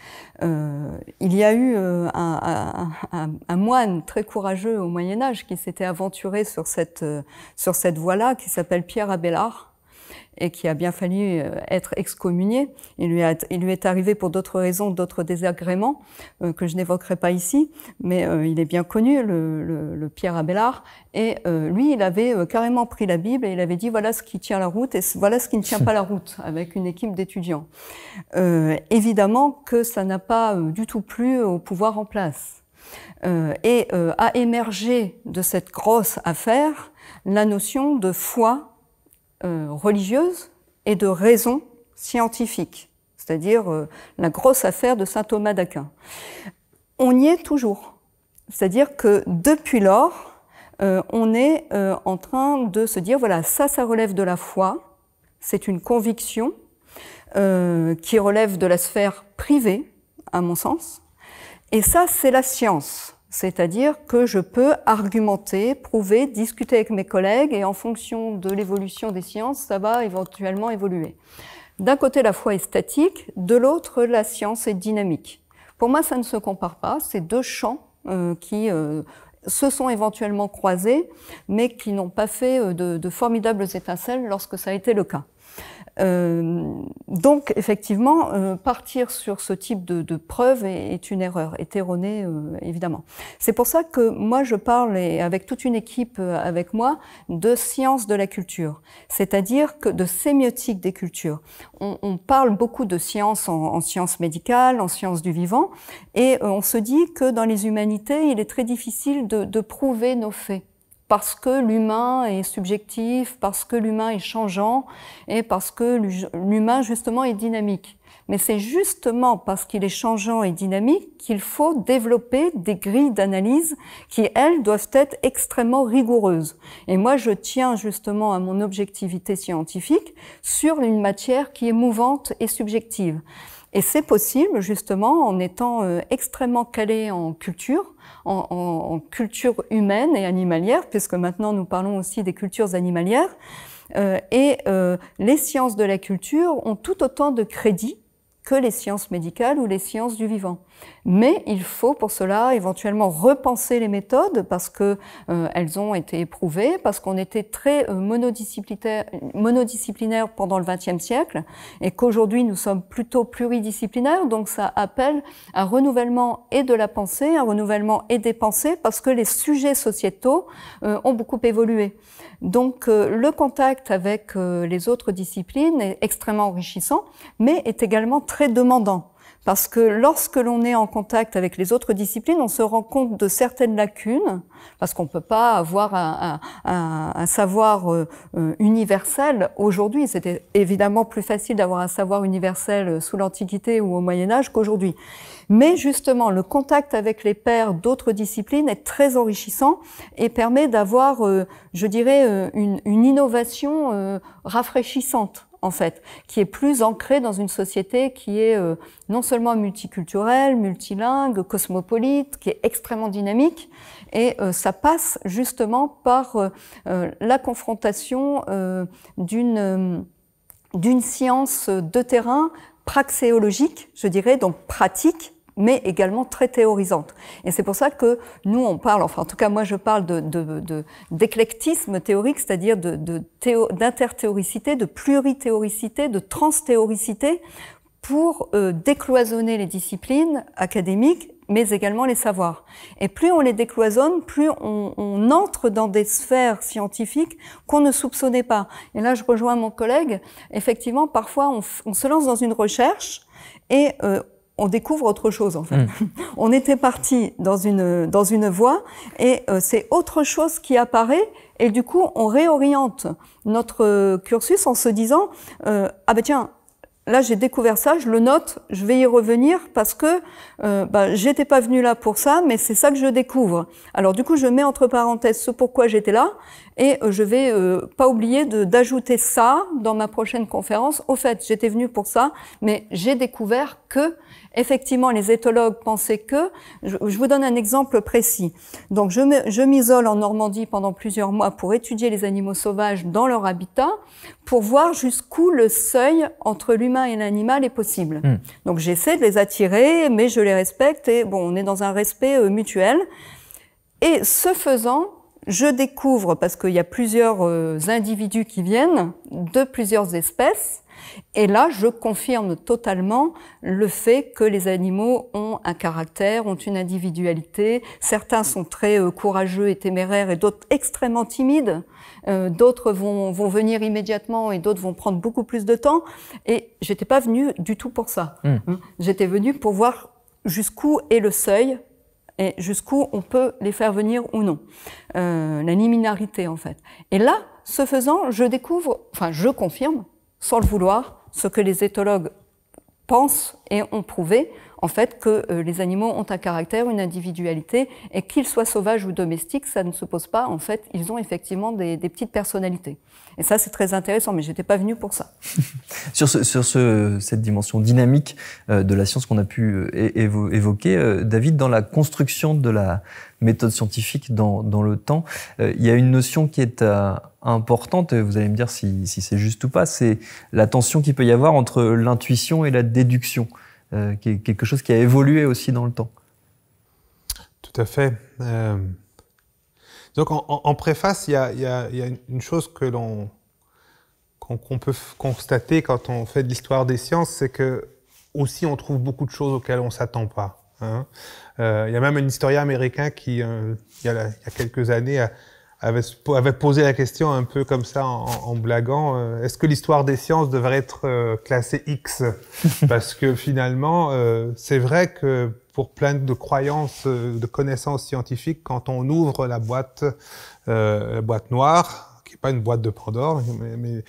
Il y a eu un moine très courageux au Moyen-Âge qui s'était aventuré sur cette voie-là, qui s'appelle Pierre Abélard, et qui a bien fallu être excommunié. Il lui est arrivé pour d'autres raisons, d'autres désagréments que je n'évoquerai pas ici, mais il est bien connu, le Pierre Abélard. Et lui, il avait carrément pris la Bible et il avait dit voilà ce qui tient la route et voilà ce qui ne tient pas la route, avec une équipe d'étudiants. Évidemment que ça n'a pas du tout plu au pouvoir en place. Et a émergé de cette grosse affaire la notion de foi religieuse et de raison scientifique, c'est-à-dire la grosse affaire de saint Thomas d'Aquin. On y est toujours, c'est-à-dire que depuis lors, on est en train de se dire voilà, ça relève de la foi, c'est une conviction qui relève de la sphère privée, à mon sens, et ça c'est la science. C'est-à-dire que je peux argumenter, prouver, discuter avec mes collègues et en fonction de l'évolution des sciences, ça va éventuellement évoluer. D'un côté, la foi est statique, de l'autre, la science est dynamique. Pour moi, ça ne se compare pas, c'est deux champs qui se sont éventuellement croisés, mais qui n'ont pas fait de formidables étincelles lorsque ça a été le cas. Donc, effectivement, partir sur ce type de preuve est une erreur, est erronée, évidemment. C'est pour ça que moi, je parle, et avec toute une équipe avec moi, de science de la culture, c'est-à-dire que de sémiotique des cultures. On parle beaucoup de sciences en sciences médicales, en sciences du vivant, et on se dit que dans les humanités, il est très difficile de prouver nos faits. Parce que l'humain est subjectif, parce que l'humain est changeant et parce que l'humain, justement, est dynamique. Mais c'est justement parce qu'il est changeant et dynamique qu'il faut développer des grilles d'analyse qui, elles, doivent être extrêmement rigoureuses. Et moi, je tiens justement à mon objectivité scientifique sur une matière qui est mouvante et subjective. Et c'est possible, justement, en étant extrêmement calé en culture, en culture humaine et animalière, puisque maintenant nous parlons aussi des cultures animalières. Les sciences de la culture ont tout autant de crédit que les sciences médicales ou les sciences du vivant. Mais il faut pour cela éventuellement repenser les méthodes parce que elles ont été éprouvées, parce qu'on était très monodisciplinaire pendant le XXe siècle et qu'aujourd'hui nous sommes plutôt pluridisciplinaires, donc ça appelle un renouvellement et de la pensée, un renouvellement et des pensées parce que les sujets sociétaux ont beaucoup évolué. Donc le contact avec les autres disciplines est extrêmement enrichissant, mais est également très demandant. Parce que lorsque l'on est en contact avec les autres disciplines, on se rend compte de certaines lacunes, parce qu'on ne peut pas avoir un savoir universel aujourd'hui. C'était évidemment plus facile d'avoir un savoir universel sous l'Antiquité ou au Moyen-Âge qu'aujourd'hui. Mais justement, le contact avec les pairs d'autres disciplines est très enrichissant et permet d'avoir, je dirais, une innovation rafraîchissante, en fait, qui est plus ancrée dans une société qui est non seulement multiculturelle, multilingue, cosmopolite, qui est extrêmement dynamique, et ça passe justement par la confrontation d'une science de terrain praxéologique, je dirais, donc pratique, mais également très théorisante. Et c'est pour ça que nous, on parle, enfin en tout cas moi je parle d'éclectisme théorique, c'est-à-dire d'interthéoricité, de plurithéoricité, de transthéoricité, pour décloisonner les disciplines académiques, mais également les savoirs. Et plus on les décloisonne, plus on entre dans des sphères scientifiques qu'on ne soupçonnait pas. Et là, je rejoins mon collègue. Effectivement, parfois, on se lance dans une recherche et on découvre autre chose, en fait. On était parti dans une voie et c'est autre chose qui apparaît et du coup, on réoriente notre cursus en se disant ah ben tiens, là j'ai découvert ça, je le note, je vais y revenir parce que j'étais pas venu là pour ça, mais c'est ça que je découvre. Alors du coup, je mets entre parenthèses ce pourquoi j'étais là et je vais pas oublier d'ajouter ça dans ma prochaine conférence. Au fait, j'étais venu pour ça, mais j'ai découvert que effectivement, les éthologues pensaient que... Je vous donne un exemple précis. Donc, je m'isole en Normandie pendant plusieurs mois pour étudier les animaux sauvages dans leur habitat, pour voir jusqu'où le seuil entre l'humain et l'animal est possible. Donc, j'essaie de les attirer, mais je les respecte, et bon, on est dans un respect mutuel. Et ce faisant, je découvre, parce qu'il y a plusieurs individus qui viennent, de plusieurs espèces, et là, je confirme totalement le fait que les animaux ont un caractère, ont une individualité. Certains sont très courageux et téméraires et d'autres extrêmement timides. D'autres vont venir immédiatement et d'autres vont prendre beaucoup plus de temps. Et j'étais pas venue du tout pour ça. J'étais venue pour voir jusqu'où est le seuil et jusqu'où on peut les faire venir ou non. La liminarité, en fait. Et là, ce faisant, je découvre, enfin, je confirme, sans le vouloir, ce que les éthologues pensent et ont prouvé, en fait, que les animaux ont un caractère, une individualité, et qu'ils soient sauvages ou domestiques, ça ne se pose pas. En fait, ils ont effectivement des petites personnalités. Et ça, c'est très intéressant, mais j'étais pas venue pour ça. Sur cette dimension dynamique de la science qu'on a pu évoquer, David, dans la construction de la méthode scientifique dans le temps, il y a une notion qui est importante, et vous allez me dire si c'est juste ou pas, c'est la tension qu'il peut y avoir entre l'intuition et la déduction, qui est quelque chose qui a évolué aussi dans le temps. Tout à fait. Donc en préface, il y a une chose qu'on peut constater quand on fait de l'histoire des sciences, c'est que aussi on trouve beaucoup de choses auxquelles on s'attend pas. Hein. Il y a même un historien américain qui, il y a quelques années, avait posé la question un peu comme ça en blaguant, est-ce que l'histoire des sciences devrait être classée X? Parce que finalement, c'est vrai que pour plein de croyances, de connaissances scientifiques, quand on ouvre la boîte noire, qui n'est pas une boîte de Pandore, mais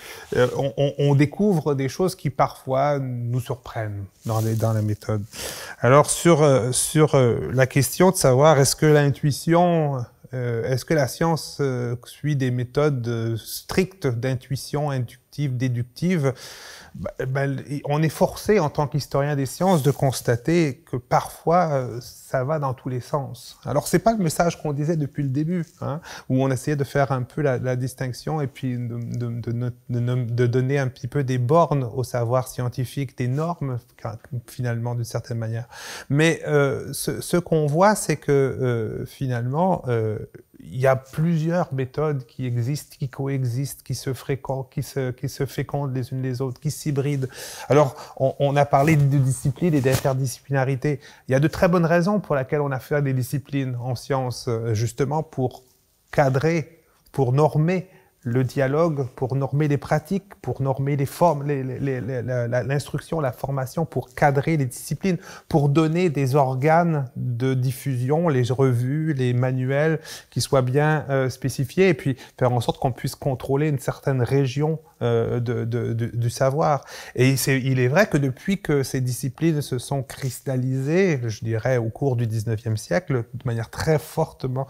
on découvre des choses qui parfois nous surprennent dans la méthode. Alors sur la question de savoir est-ce que l'intuition, est-ce que la science suit des méthodes strictes d'intuition, inductive, déductive, on est forcé en tant qu'historien des sciences de constater que parfois ça va dans tous les sens. Alors c'est pas le message qu'on disait depuis le début, hein, où on essayait de faire un peu la distinction et puis de donner un petit peu des bornes au savoir scientifique, des normes finalement d'une certaine manière. Mais ce qu'on voit, c'est que finalement il y a plusieurs méthodes qui existent, qui coexistent, qui se fréquentent, qui se fécondent les unes les autres, qui s'hybrident. Alors, on a parlé de discipline et d'interdisciplinarité. Il y a de très bonnes raisons pour lesquelles on a fait des disciplines en sciences, justement pour cadrer, pour normer le dialogue, pour normer les pratiques, pour normer les formes, l'instruction, la formation, pour cadrer les disciplines, pour donner des organes de diffusion, les revues, les manuels qui soient bien spécifiés et puis faire en sorte qu'on puisse contrôler une certaine région du savoir. Et il est vrai que depuis que ces disciplines se sont cristallisées, je dirais au cours du 19e siècle, de manière très forte dans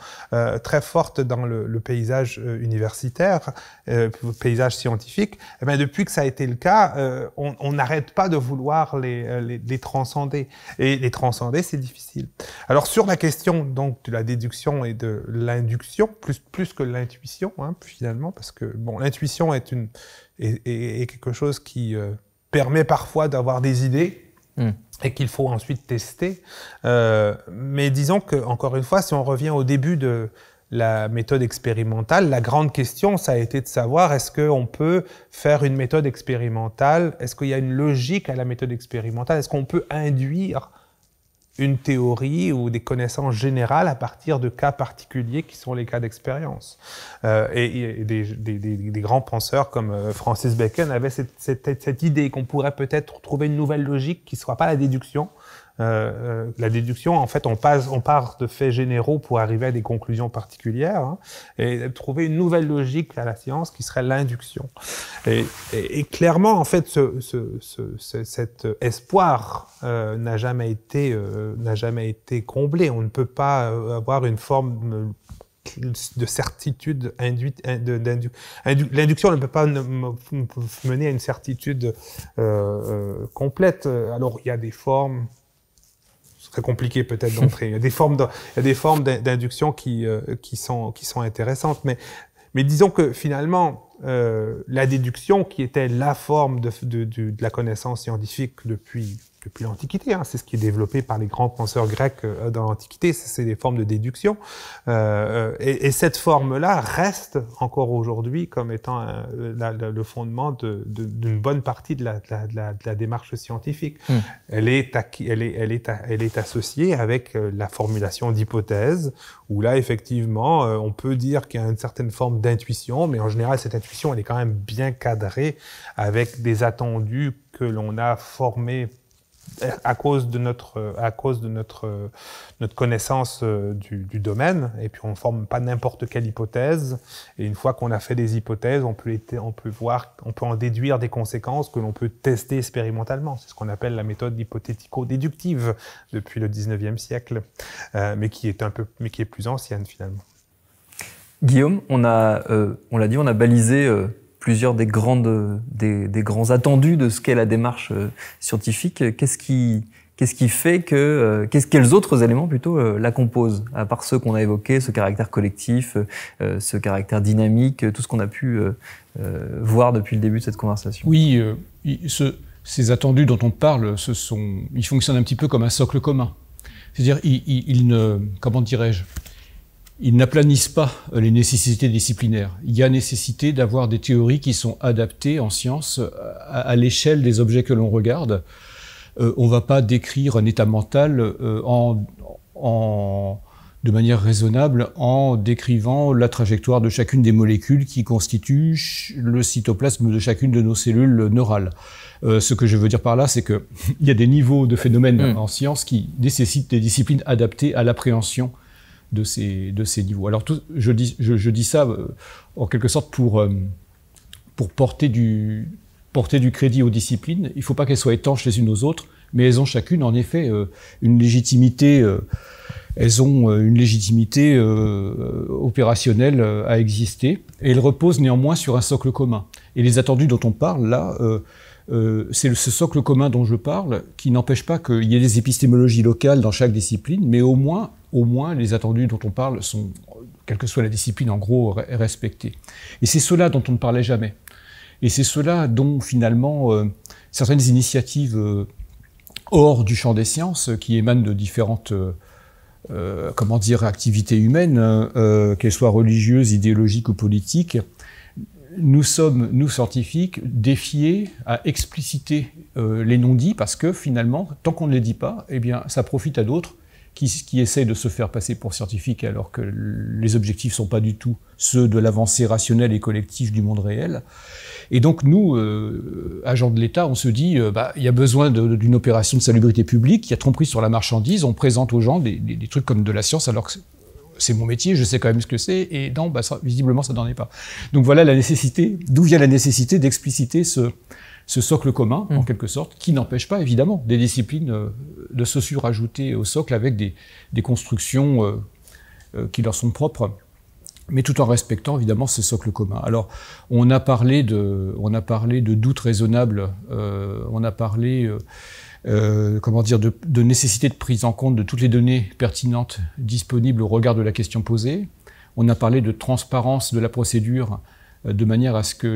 le paysage universitaire, paysage scientifique, eh bien, depuis que ça a été le cas, on n'arrête pas de vouloir les transcender. Et les transcender, c'est difficile. Alors sur la question donc de la déduction et de l'induction, plus que l'intuition, hein, finalement, parce que bon, l'intuition est quelque chose qui permet parfois d'avoir des idées et qu'il faut ensuite tester. Mais disons que, encore une fois, si on revient au début de la méthode expérimentale, la grande question, ça a été de savoir est-ce qu'on peut faire une méthode expérimentale, est-ce qu'il y a une logique à la méthode expérimentale, est-ce qu'on peut induire une théorie ou des connaissances générales à partir de cas particuliers qui sont les cas d'expérience. Et des grands penseurs comme Francis Bacon avaient cette idée qu'on pourrait peut-être trouver une nouvelle logique qui ne soit pas la déduction. La déduction, en fait, on part de faits généraux pour arriver à des conclusions particulières, hein, et trouver une nouvelle logique à la science qui serait l'induction. Et clairement, en fait, cet espoir n'a jamais été comblé. On ne peut pas avoir une forme de certitude induite. L'induction ne peut pas mener à une certitude complète. Alors, il y a des formes. C'est compliqué peut-être d'entrer. Il y a des formes d'induction qui sont intéressantes, mais disons que finalement la déduction, qui était la forme de la connaissance scientifique depuis l'Antiquité, hein, c'est ce qui est développé par les grands penseurs grecs dans l'Antiquité, c'est des formes de déduction, et cette forme-là reste encore aujourd'hui comme étant le fondement d'une bonne partie de la démarche scientifique. Elle est associée avec la formulation d'hypothèses, où là effectivement on peut dire qu'il y a une certaine forme d'intuition, mais en général cette intuition elle est quand même bien cadrée avec des attendus que l'on a formés à cause de notre connaissance du domaine, et puis on ne forme pas n'importe quelle hypothèse, et une fois qu'on a fait des hypothèses, on peut en déduire des conséquences que l'on peut tester expérimentalement. C'est ce qu'on appelle la méthode hypothético-déductive depuis le 19e siècle, mais qui est plus ancienne finalement. Guillaume, on l'a dit, on a balisé plusieurs des grands attendus de ce qu'est la démarche scientifique. Qu'est-ce qui fait quels autres éléments plutôt la composent, à part ceux qu'on a évoqués, ce caractère collectif, ce caractère dynamique, tout ce qu'on a pu voir depuis le début de cette conversation? Oui, ces attendus dont on parle, ils fonctionnent un petit peu comme un socle commun. C'est-à-dire, ils n'aplanissent pas les nécessités disciplinaires. Il y a nécessité d'avoir des théories qui sont adaptées en sciences à l'échelle des objets que l'on regarde. On ne va pas décrire un état mental de manière raisonnable en décrivant la trajectoire de chacune des molécules qui constituent le cytoplasme de chacune de nos cellules neurales. Ce que je veux dire par là, c'est qu'il y a des niveaux de phénomènes en sciences qui nécessitent des disciplines adaptées à l'appréhension de ces niveaux. Alors je dis ça en quelque sorte pour porter du crédit aux disciplines. Il ne faut pas qu'elles soient étanches les unes aux autres, mais elles ont chacune en effet une légitimité. Elles ont une légitimité opérationnelle à exister, et elles reposent néanmoins sur un socle commun. Et les attendus dont on parle là, c'est ce socle commun dont je parle, qui n'empêche pas qu'il y ait des épistémologies locales dans chaque discipline, mais au moins les attendus dont on parle sont, quelle que soit la discipline, en gros, respectés. Et c'est cela dont on ne parlait jamais. Et c'est cela dont, finalement, certaines initiatives hors du champ des sciences, qui émanent de différentes activités humaines, qu'elles soient religieuses, idéologiques ou politiques, nous sommes, nous scientifiques, défiés à expliciter les non-dits, parce que finalement, tant qu'on ne les dit pas, eh bien, ça profite à d'autres qui essayent de se faire passer pour scientifiques alors que les objectifs ne sont pas du tout ceux de l'avancée rationnelle et collective du monde réel. Et donc nous, agents de l'État, on se dit il y a besoin d'une opération de salubrité publique, il y a tromperie sur la marchandise, on présente aux gens des trucs comme de la science alors que c'est mon métier, je sais quand même ce que c'est, et non, visiblement ça n'en est pas. Donc voilà la nécessité, d'où vient la nécessité d'expliciter ce socle commun, en quelque sorte, qui n'empêche pas, évidemment, des disciplines de se surajouter au socle avec des constructions qui leur sont propres, mais tout en respectant, évidemment, ce socle commun. Alors, on a parlé de doutes raisonnables, on a parlé de nécessité de prise en compte de toutes les données pertinentes disponibles au regard de la question posée. On a parlé de transparence de la procédure, de manière à ce que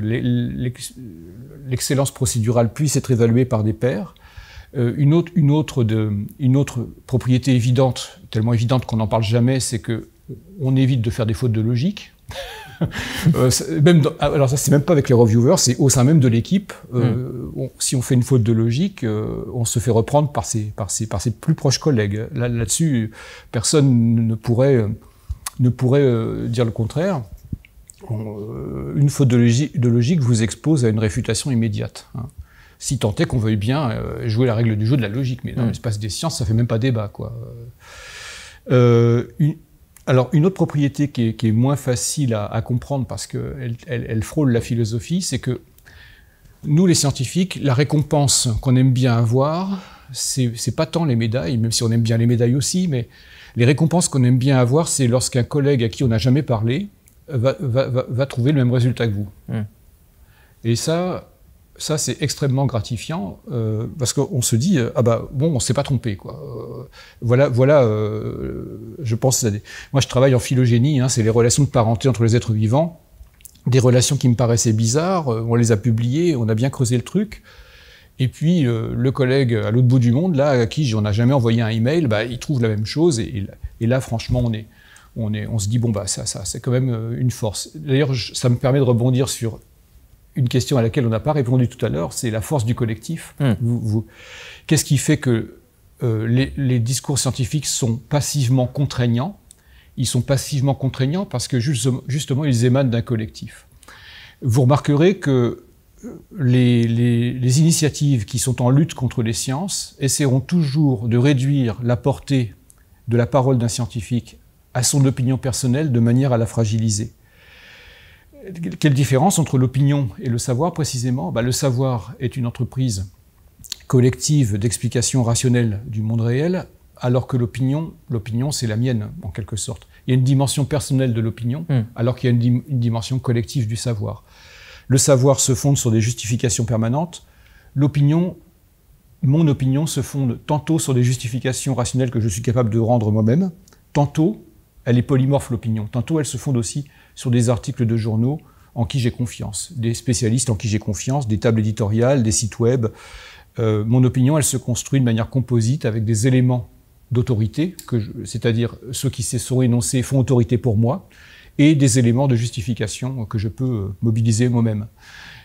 l'excellence procédurale puisse être évaluée par des pairs. Une autre propriété évidente, tellement évidente qu'on n'en parle jamais, c'est qu'on évite de faire des fautes de logique. Alors ça, c'est même pas avec les reviewers, c'est au sein même de l'équipe. Si on fait une faute de logique, on se fait reprendre par ses plus proches collègues. Là-dessus, personne ne pourrait dire le contraire. Une faute de logique vous expose à une réfutation immédiate. Si tant est qu'on veuille bien jouer la règle du jeu de la logique, mais dans l'espace des sciences, ça fait même pas débat, quoi. Alors, une autre propriété qui est moins facile à comprendre parce qu'elle frôle la philosophie, c'est que nous, les scientifiques, la récompense qu'on aime bien avoir, c'est pas tant les médailles, même si on aime bien les médailles aussi, mais les récompenses qu'on aime bien avoir, c'est lorsqu'un collègue à qui on n'a jamais parlé va trouver le même résultat que vous. Et ça c'est extrêmement gratifiant parce qu'on se dit on s'est pas trompé, quoi. Je pense moi je travaille en phylogénie, c'est les relations de parenté entre les êtres vivants, des relations qui me paraissaient bizarres, on les a publiées, on a bien creusé le truc. Et puis le collègue à l'autre bout du monde, là, à qui on n'a jamais envoyé un email, il trouve la même chose et là franchement on se dit ça c'est quand même une force. D'ailleurs ça me permet de rebondir sur une question à laquelle on n'a pas répondu tout à l'heure, c'est la force du collectif. Qu'est-ce qui fait que les discours scientifiques sont passivement contraignants? Ils sont passivement contraignants parce que justement ils émanent d'un collectif. Vous remarquerez que les initiatives qui sont en lutte contre les sciences essaieront toujours de réduire la portée de la parole d'un scientifique à son opinion personnelle de manière à la fragiliser. Quelle différence entre l'opinion et le savoir précisément? Le savoir est une entreprise collective d'explication rationnelle du monde réel, alors que l'opinion c'est la mienne en quelque sorte. Il y a une dimension personnelle de l'opinion, alors qu'il y a une dimension collective du savoir. Le savoir se fonde sur des justifications permanentes. L'opinion, mon opinion, se fonde tantôt sur des justifications rationnelles que je suis capable de rendre moi-même, tantôt elle est polymorphe l'opinion, tantôt elle se fonde aussi sur des articles de journaux en qui j'ai confiance, des spécialistes en qui j'ai confiance, des tables éditoriales, des sites web. Mon opinion, elle se construit de manière composite avec des éléments d'autorité, c'est-à-dire ceux qui sont énoncés font autorité pour moi, et des éléments de justification que je peux mobiliser moi-même.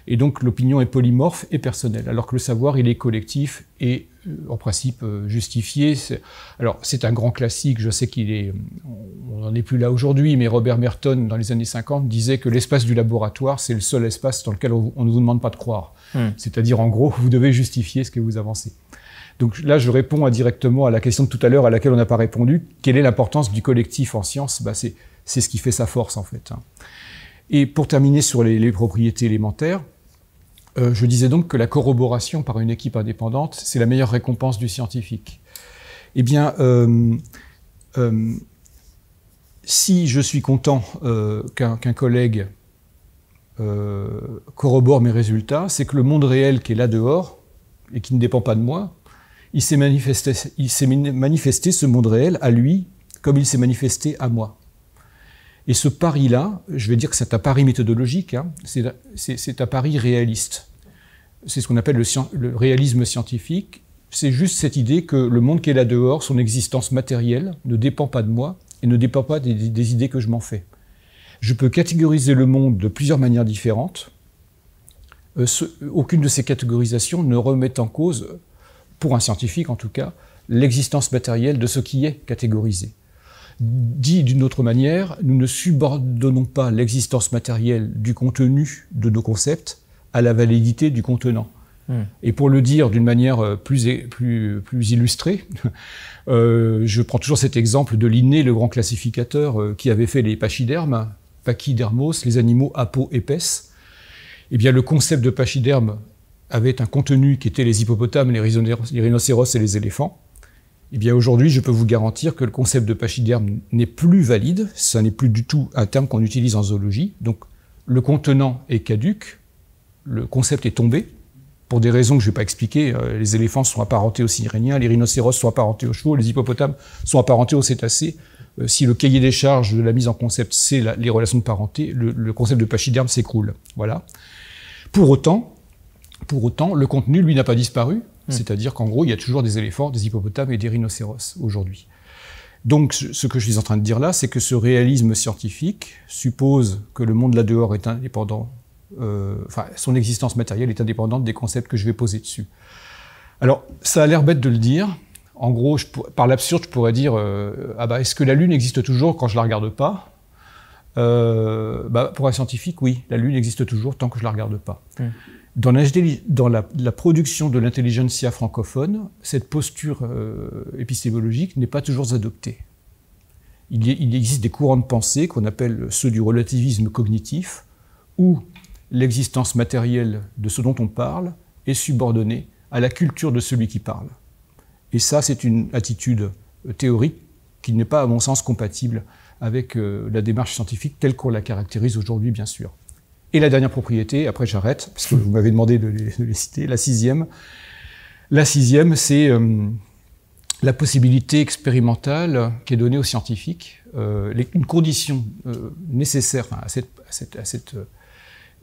Et donc l'opinion est polymorphe et personnelle, alors que le savoir, il est collectif et en principe justifié. Alors c'est un grand classique, je sais on n'en est plus là aujourd'hui, mais Robert Merton, dans les années 50, disait que l'espace du laboratoire, c'est le seul espace dans lequel on ne vous demande pas de croire. C'est-à-dire, en gros, vous devez justifier ce que vous avancez. Donc là, je réponds directement à la question de tout à l'heure à laquelle on n'a pas répondu. Quelle est l'importance du collectif en sciences? C'est ce qui fait sa force, en fait. Et pour terminer sur les propriétés élémentaires, je disais donc que la corroboration par une équipe indépendante, c'est la meilleure récompense du scientifique. Eh bien, si je suis content qu'un collègue corrobore mes résultats, c'est que le monde réel qui est là dehors, et qui ne dépend pas de moi, il s'est manifesté ce monde réel à lui, comme il s'est manifesté à moi. Et ce pari-là, je vais dire que c'est un pari méthodologique, c'est un pari réaliste. C'est ce qu'on appelle le réalisme scientifique. C'est juste cette idée que le monde qui est là dehors, son existence matérielle, ne dépend pas de moi et ne dépend pas des idées que je m'en fais. Je peux catégoriser le monde de plusieurs manières différentes. Aucune de ces catégorisations ne remet en cause, pour un scientifique en tout cas, l'existence matérielle de ce qui est catégorisé. Dit d'une autre manière, nous ne subordonnons pas l'existence matérielle du contenu de nos concepts à la validité du contenant. Et pour le dire d'une manière plus illustrée, je prends toujours cet exemple de Linné, le grand classificateur qui avait fait les pachydermes, pachydermos, les animaux à peau épaisse. Eh bien, le concept de pachyderme avait un contenu qui était les hippopotames, les rhinocéros et les éléphants. Eh bien, aujourd'hui, je peux vous garantir que le concept de pachyderme n'est plus valide. Ça n'est plus du tout un terme qu'on utilise en zoologie. Donc, le contenant est caduc, le concept est tombé, pour des raisons que je ne vais pas expliquer. Les éléphants sont apparentés aux cyréniens, les rhinocéros sont apparentés aux chevaux, les hippopotames sont apparentés aux cétacés. Si le cahier des charges de la mise en concept, c'est les relations de parenté, le concept de pachyderme s'écroule. Voilà. Pour autant, le contenu, lui, n'a pas disparu. C'est-à-dire qu'en gros, il y a toujours des éléphants, des hippopotames et des rhinocéros aujourd'hui. Donc, ce que je suis en train de dire là, c'est que ce réalisme scientifique suppose que le monde là-dehors est indépendant, son existence matérielle est indépendante des concepts que je vais poser dessus. Alors, ça a l'air bête de le dire. En gros, par l'absurde, je pourrais dire est-ce que la Lune existe toujours quand je la regarde pas? Pour un scientifique, oui, la Lune existe toujours tant que je la regarde pas. Dans la production de l'intelligentsia francophone, cette posture épistémologique n'est pas toujours adoptée. Il existe des courants de pensée qu'on appelle ceux du relativisme cognitif, où l'existence matérielle de ce dont on parle est subordonnée à la culture de celui qui parle. Et ça, c'est une attitude théorique qui n'est pas, à mon sens, compatible avec la démarche scientifique telle qu'on la caractérise aujourd'hui, bien sûr. Et la dernière propriété, après j'arrête, parce que vous m'avez demandé de les citer, la sixième. La sixième, c'est la possibilité expérimentale qui est donnée aux scientifiques. Une condition nécessaire à cette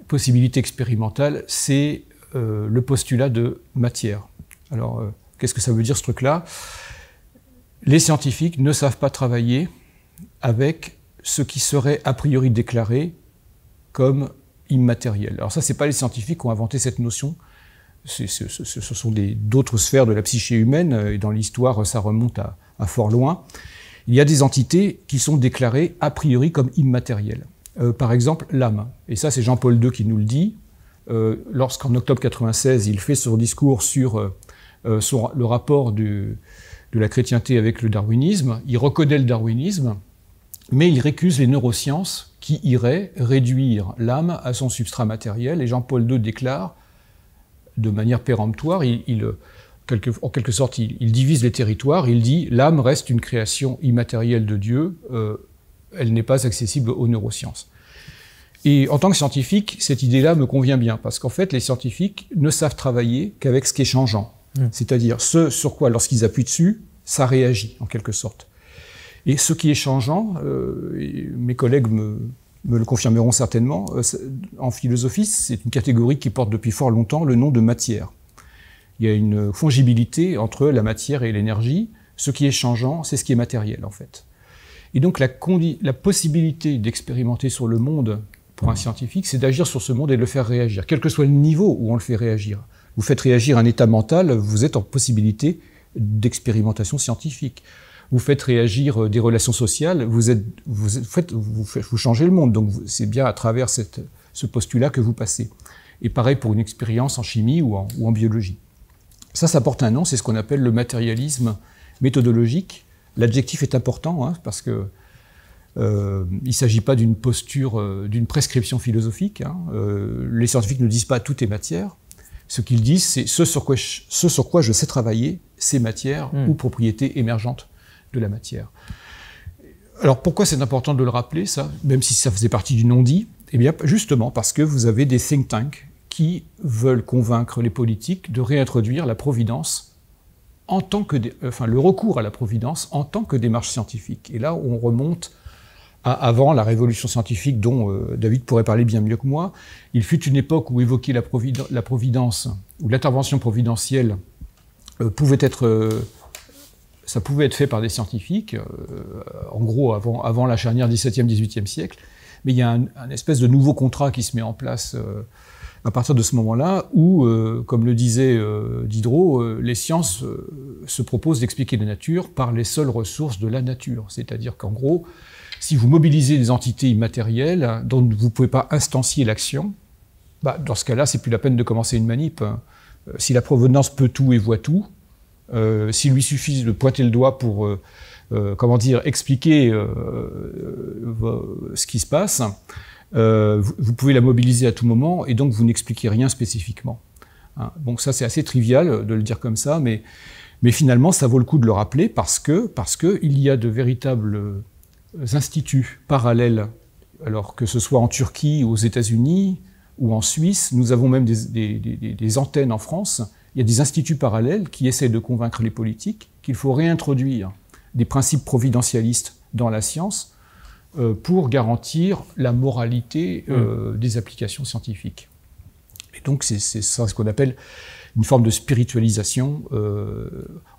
possibilité expérimentale, c'est le postulat de matière. Alors, qu'est-ce que ça veut dire ce truc-là? Les scientifiques ne savent pas travailler avec ce qui serait a priori déclaré comme immatériel. Alors ça, c'est pas les scientifiques qui ont inventé cette notion, ce sont d'autres sphères de la psyché humaine, et dans l'histoire, ça remonte à fort loin. Il y a des entités qui sont déclarées a priori comme immatérielles. Par exemple, l'âme. Et ça, c'est Jean-Paul II qui nous le dit. lorsqu'en octobre 96, il fait son discours sur le rapport de la chrétienté avec le darwinisme, il reconnaît le darwinisme, mais il récuse les neurosciences qui iraient réduire l'âme à son substrat matériel. Et Jean-Paul II déclare, de manière péremptoire, en quelque sorte, il divise les territoires, il dit « l'âme reste une création immatérielle de Dieu, elle n'est pas accessible aux neurosciences ». Et en tant que scientifique, cette idée-là me convient bien, parce qu'en fait, les scientifiques ne savent travailler qu'avec ce qui est changeant. C'est-à-dire ce sur quoi, lorsqu'ils appuient dessus, ça réagit, en quelque sorte. Et ce qui est changeant, mes collègues me le confirmeront certainement, en philosophie, c'est une catégorie qui porte depuis fort longtemps le nom de matière. Il y a une fongibilité entre la matière et l'énergie. Ce qui est changeant, c'est ce qui est matériel, en fait. Et donc la possibilité d'expérimenter sur le monde, pour un scientifique, c'est d'agir sur ce monde et de le faire réagir, quel que soit le niveau où on le fait réagir. Vous faites réagir un état mental, vous êtes en possibilité d'expérimentation scientifique. Vous faites réagir des relations sociales, vous changez le monde. Donc c'est bien à travers ce postulat que vous passez. Et pareil pour une expérience en chimie ou en biologie. Ça porte un nom, c'est ce qu'on appelle le matérialisme méthodologique. L'adjectif est important, hein, parce que il ne s'agit pas d'une posture, d'une prescription philosophique. Hein. Les scientifiques ne disent pas tout est matière. Ce qu'ils disent, c'est ce sur quoi je sais travailler, c'est matière ou propriété émergente de la matière. Alors pourquoi c'est important de le rappeler, ça, même si ça faisait partie du non-dit? Eh bien justement parce que vous avez des think tanks qui veulent convaincre les politiques de réintroduire la providence en tant que, le recours à la providence en tant que démarche scientifique. Et là, on remonte à avant la révolution scientifique dont David pourrait parler bien mieux que moi. Il fut une époque où évoquer la providence, où l'intervention providentielle pouvait être fait par des scientifiques, en gros avant la charnière 17e, 18e siècle. Mais il y a un espèce de nouveau contrat qui se met en place à partir de ce moment-là, où, comme le disait Diderot, les sciences se proposent d'expliquer la nature par les seules ressources de la nature. C'est-à-dire qu'en gros, si vous mobilisez des entités immatérielles dont vous ne pouvez pas instancier l'action, dans ce cas-là, c'est plus la peine de commencer une manip. Si la provenance peut tout et voit tout, s'il lui suffit de pointer le doigt pour expliquer ce qui se passe, vous pouvez la mobiliser à tout moment et donc vous n'expliquez rien spécifiquement. Hein. Donc ça c'est assez trivial de le dire comme ça, mais finalement ça vaut le coup de le rappeler parce que il y a de véritables instituts parallèles, alors que ce soit en Turquie, aux États-Unis ou en Suisse, nous avons même des antennes en France. Il y a des instituts parallèles qui essaient de convaincre les politiques qu'il faut réintroduire des principes providentialistes dans la science pour garantir la moralité des applications scientifiques. Et donc c'est ça ce qu'on appelle une forme de spiritualisation.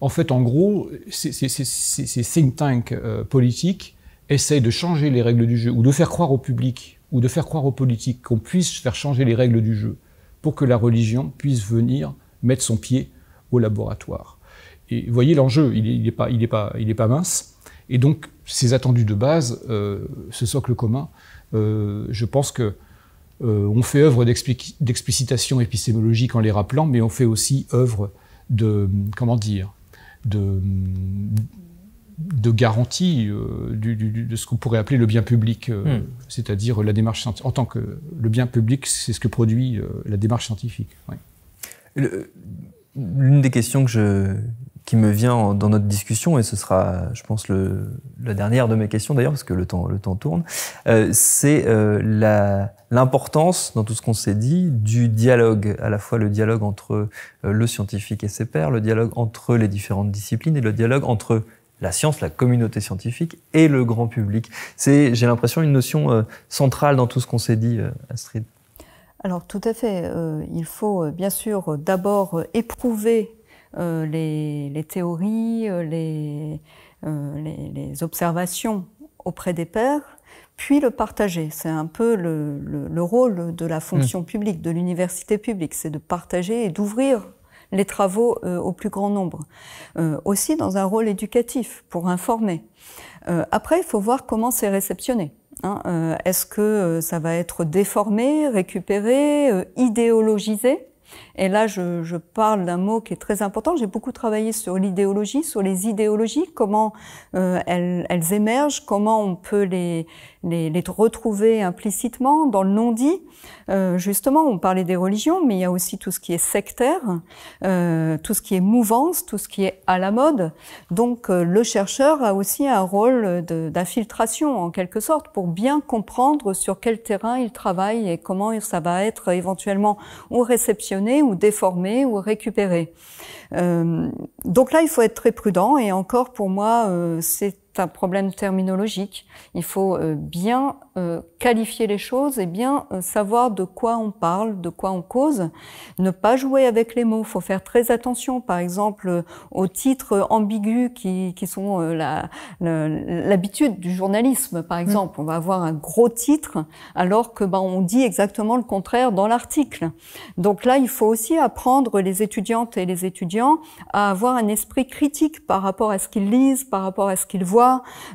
En fait, en gros, ces think tanks politiques essayent de changer les règles du jeu, ou de faire croire au public, ou de faire croire aux politiques qu'on puisse faire changer les règles du jeu pour que la religion puisse venir mettre son pied au laboratoire. Et vous voyez l'enjeu, il est pas mince. Et donc, ces attendus de base, ce socle commun, je pense que on fait œuvre d'explicitation épistémologique en les rappelant, mais on fait aussi œuvre de garantie de ce qu'on pourrait appeler le bien public, c'est-à-dire la démarche scientifique. En tant que le bien public, c'est ce que produit la démarche scientifique. Ouais. L'une des questions qui me vient dans notre discussion, et ce sera, je pense, la dernière de mes questions d'ailleurs, parce que le temps tourne, c'est l'importance, dans tout ce qu'on s'est dit, du dialogue, à la fois le dialogue entre le scientifique et ses pairs, le dialogue entre les différentes disciplines et le dialogue entre la science, la communauté scientifique et le grand public. C'est, j'ai l'impression, une notion centrale dans tout ce qu'on s'est dit, Astrid. Alors tout à fait. Il faut bien sûr d'abord éprouver les théories, les observations auprès des pairs, puis le partager. C'est un peu le rôle de la fonction publique, de l'université publique, c'est de partager et d'ouvrir les travaux au plus grand nombre. Aussi dans un rôle éducatif, pour informer. Après, il faut voir comment c'est réceptionné. Est-ce que ça va être déformé, récupéré, idéologisé? Et là, je parle d'un mot qui est très important. J'ai beaucoup travaillé sur l'idéologie, sur les idéologies, comment elles émergent, comment on peut les retrouver implicitement dans le non-dit. Justement, on parlait des religions, mais il y a aussi tout ce qui est sectaire, tout ce qui est mouvance, tout ce qui est à la mode. Donc, le chercheur a aussi un rôle d'infiltration, en quelque sorte, pour bien comprendre sur quel terrain il travaille et comment ça va être éventuellement ou réceptionné, ou déformé, ou récupéré. Donc là, il faut être très prudent, et encore, pour moi, c'est un problème terminologique. Il faut bien qualifier les choses et bien savoir de quoi on parle, de quoi on cause. Ne pas jouer avec les mots. Il faut faire très attention, par exemple, aux titres ambigus qui sont l'habitude du journalisme, par exemple. On va avoir un gros titre alors que on dit exactement le contraire dans l'article. Donc là, il faut aussi apprendre, les étudiantes et les étudiants, à avoir un esprit critique par rapport à ce qu'ils lisent, par rapport à ce qu'ils voient,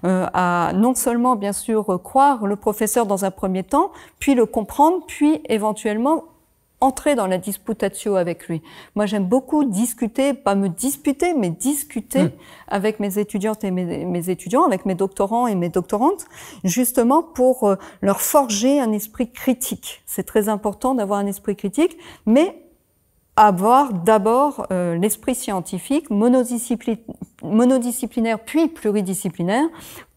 à non seulement bien sûr croire le professeur dans un premier temps, puis le comprendre, puis éventuellement entrer dans la disputatio avec lui. Moi, j'aime beaucoup discuter, pas me disputer, mais discuter avec mes étudiantes et mes étudiants, avec mes doctorants et mes doctorantes, justement pour leur forger un esprit critique. C'est très important d'avoir un esprit critique, mais avoir d'abord l'esprit scientifique, monodisciplinaire puis pluridisciplinaire,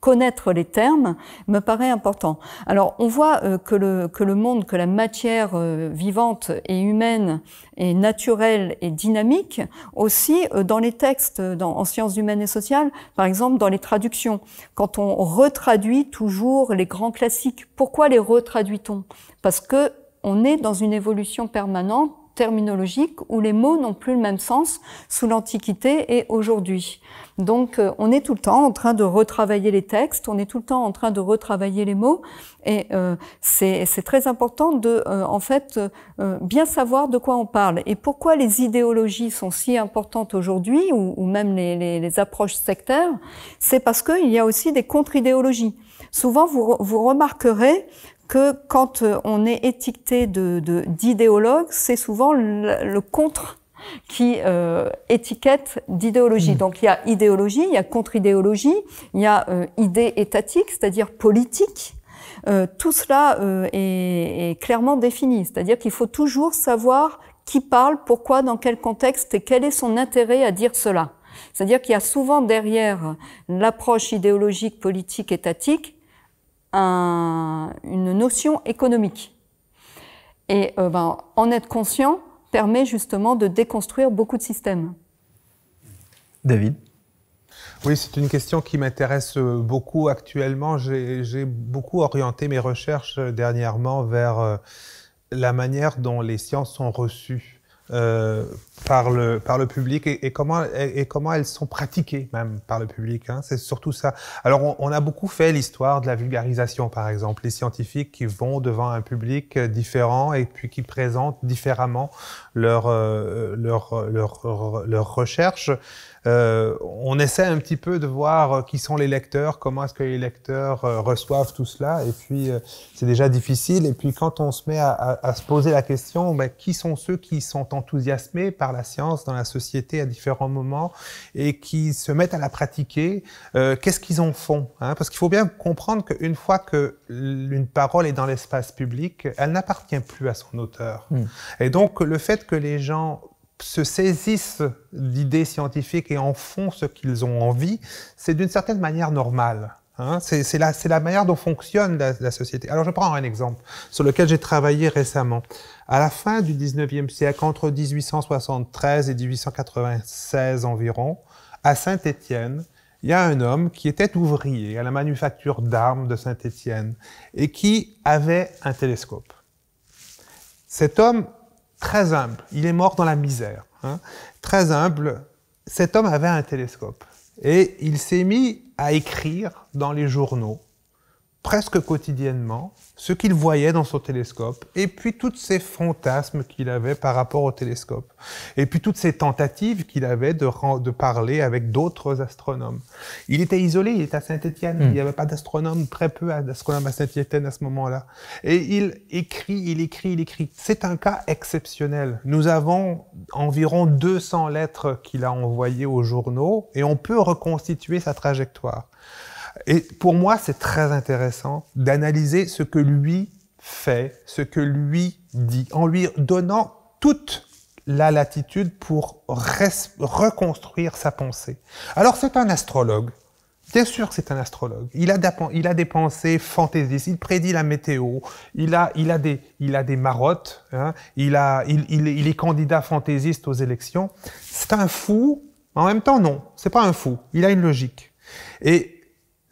connaître les termes me paraît important. Alors on voit que le monde, que la matière vivante et humaine et naturelle et dynamique aussi dans les textes en sciences humaines et sociales, par exemple dans les traductions. Quand on retraduit toujours les grands classiques, pourquoi les retraduit-on? Parce que on est dans une évolution permanente terminologique où les mots n'ont plus le même sens sous l'Antiquité et aujourd'hui. Donc on est tout le temps en train de retravailler les textes, on est tout le temps en train de retravailler les mots, et c'est très important de en fait bien savoir de quoi on parle. Et pourquoi les idéologies sont si importantes aujourd'hui, ou même les approches sectaires, c'est parce qu'il y a aussi des contre-idéologies. Souvent vous remarquerez que quand on est étiqueté d'idéologue, c'est souvent le contre qui étiquette d'idéologie. Donc il y a idéologie, il y a contre-idéologie, il y a idée étatique, c'est-à-dire politique. Tout cela est clairement défini, c'est-à-dire qu'il faut toujours savoir qui parle, pourquoi, dans quel contexte et quel est son intérêt à dire cela. C'est-à-dire qu'il y a souvent derrière l'approche idéologique, politique, étatique, une notion économique. Et en être conscient permet justement de déconstruire beaucoup de systèmes. David? Oui, c'est une question qui m'intéresse beaucoup actuellement. J'ai beaucoup orienté mes recherches dernièrement vers la manière dont les sciences sont reçues par le public et comment elles sont pratiquées même par le public. C'est surtout ça. Alors on a beaucoup fait l'histoire de la vulgarisation, par exemple, les scientifiques qui vont devant un public différent et puis qui présentent différemment leurs recherches. On essaie un petit peu de voir qui sont les lecteurs, comment est-ce que les lecteurs reçoivent tout cela, et puis c'est déjà difficile. Et puis quand on se met à se poser la question, qui sont ceux qui sont enthousiasmés par la science dans la société à différents moments et qui se mettent à la pratiquer, qu'est-ce qu'ils en font, Parce qu'il faut bien comprendre qu'une fois qu'une parole est dans l'espace public, elle n'appartient plus à son auteur. Et donc le fait que les gens se saisissent d'idées scientifiques et en font ce qu'ils ont envie, c'est d'une certaine manière normal. C'est la manière dont fonctionne la société. Alors je prends un exemple sur lequel j'ai travaillé récemment. À la fin du 19e siècle, entre 1873 et 1896 environ, à Saint-Étienne, il y a un homme qui était ouvrier à la manufacture d'armes de Saint-Étienne et qui avait un télescope. Cet homme, très humble, il est mort dans la misère, très humble, cet homme avait un télescope et il s'est mis à écrire dans les journaux presque quotidiennement, ce qu'il voyait dans son télescope, et puis tous ces fantasmes qu'il avait par rapport au télescope, et puis toutes ces tentatives qu'il avait de parler avec d'autres astronomes. Il était isolé, il était à Saint-Étienne, il n'y avait pas d'astronomes, très peu d'astronomes à Saint-Étienne à ce moment-là. Et il écrit. C'est un cas exceptionnel. Nous avons environ 200 lettres qu'il a envoyées aux journaux, et on peut reconstituer sa trajectoire. Et pour moi, c'est très intéressant d'analyser ce que lui fait, ce que lui dit, en lui donnant toute la latitude pour reconstruire sa pensée. Alors, c'est un astrologue. Bien sûr que c'est un astrologue. Il a des pensées fantaisistes. Il prédit la météo. Il a des marottes. Hein. Il est candidat fantaisiste aux élections. C'est un fou. En même temps, non. C'est pas un fou. Il a une logique. Et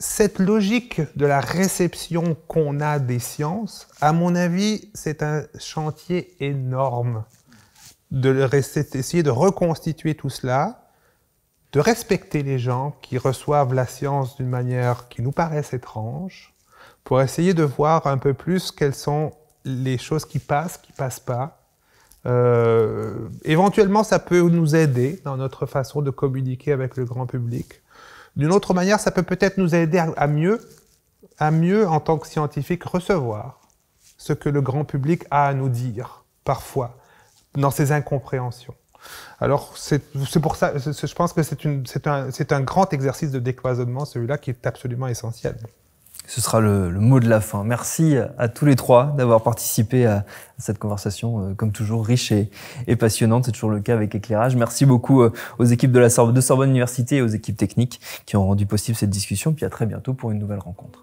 cette logique de la réception qu'on a des sciences, à mon avis, c'est un chantier énorme d'essayer de reconstituer tout cela, de respecter les gens qui reçoivent la science d'une manière qui nous paraisse étrange, pour essayer de voir un peu plus quelles sont les choses qui passent pas. Éventuellement, ça peut nous aider dans notre façon de communiquer avec le grand public. D'une autre manière, ça peut peut-être nous aider à mieux, en tant que scientifique, recevoir ce que le grand public a à nous dire, parfois, dans ses incompréhensions. Alors, c'est pour ça, je pense que c'est un grand exercice de décloisonnement, celui-là, qui est absolument essentiel. Ce sera le mot de la fin. Merci à tous les trois d'avoir participé à cette conversation, comme toujours, riche et passionnante. C'est toujours le cas avec Éclairage. Merci beaucoup aux équipes de Sorbonne Université et aux équipes techniques qui ont rendu possible cette discussion. Puis à très bientôt pour une nouvelle rencontre.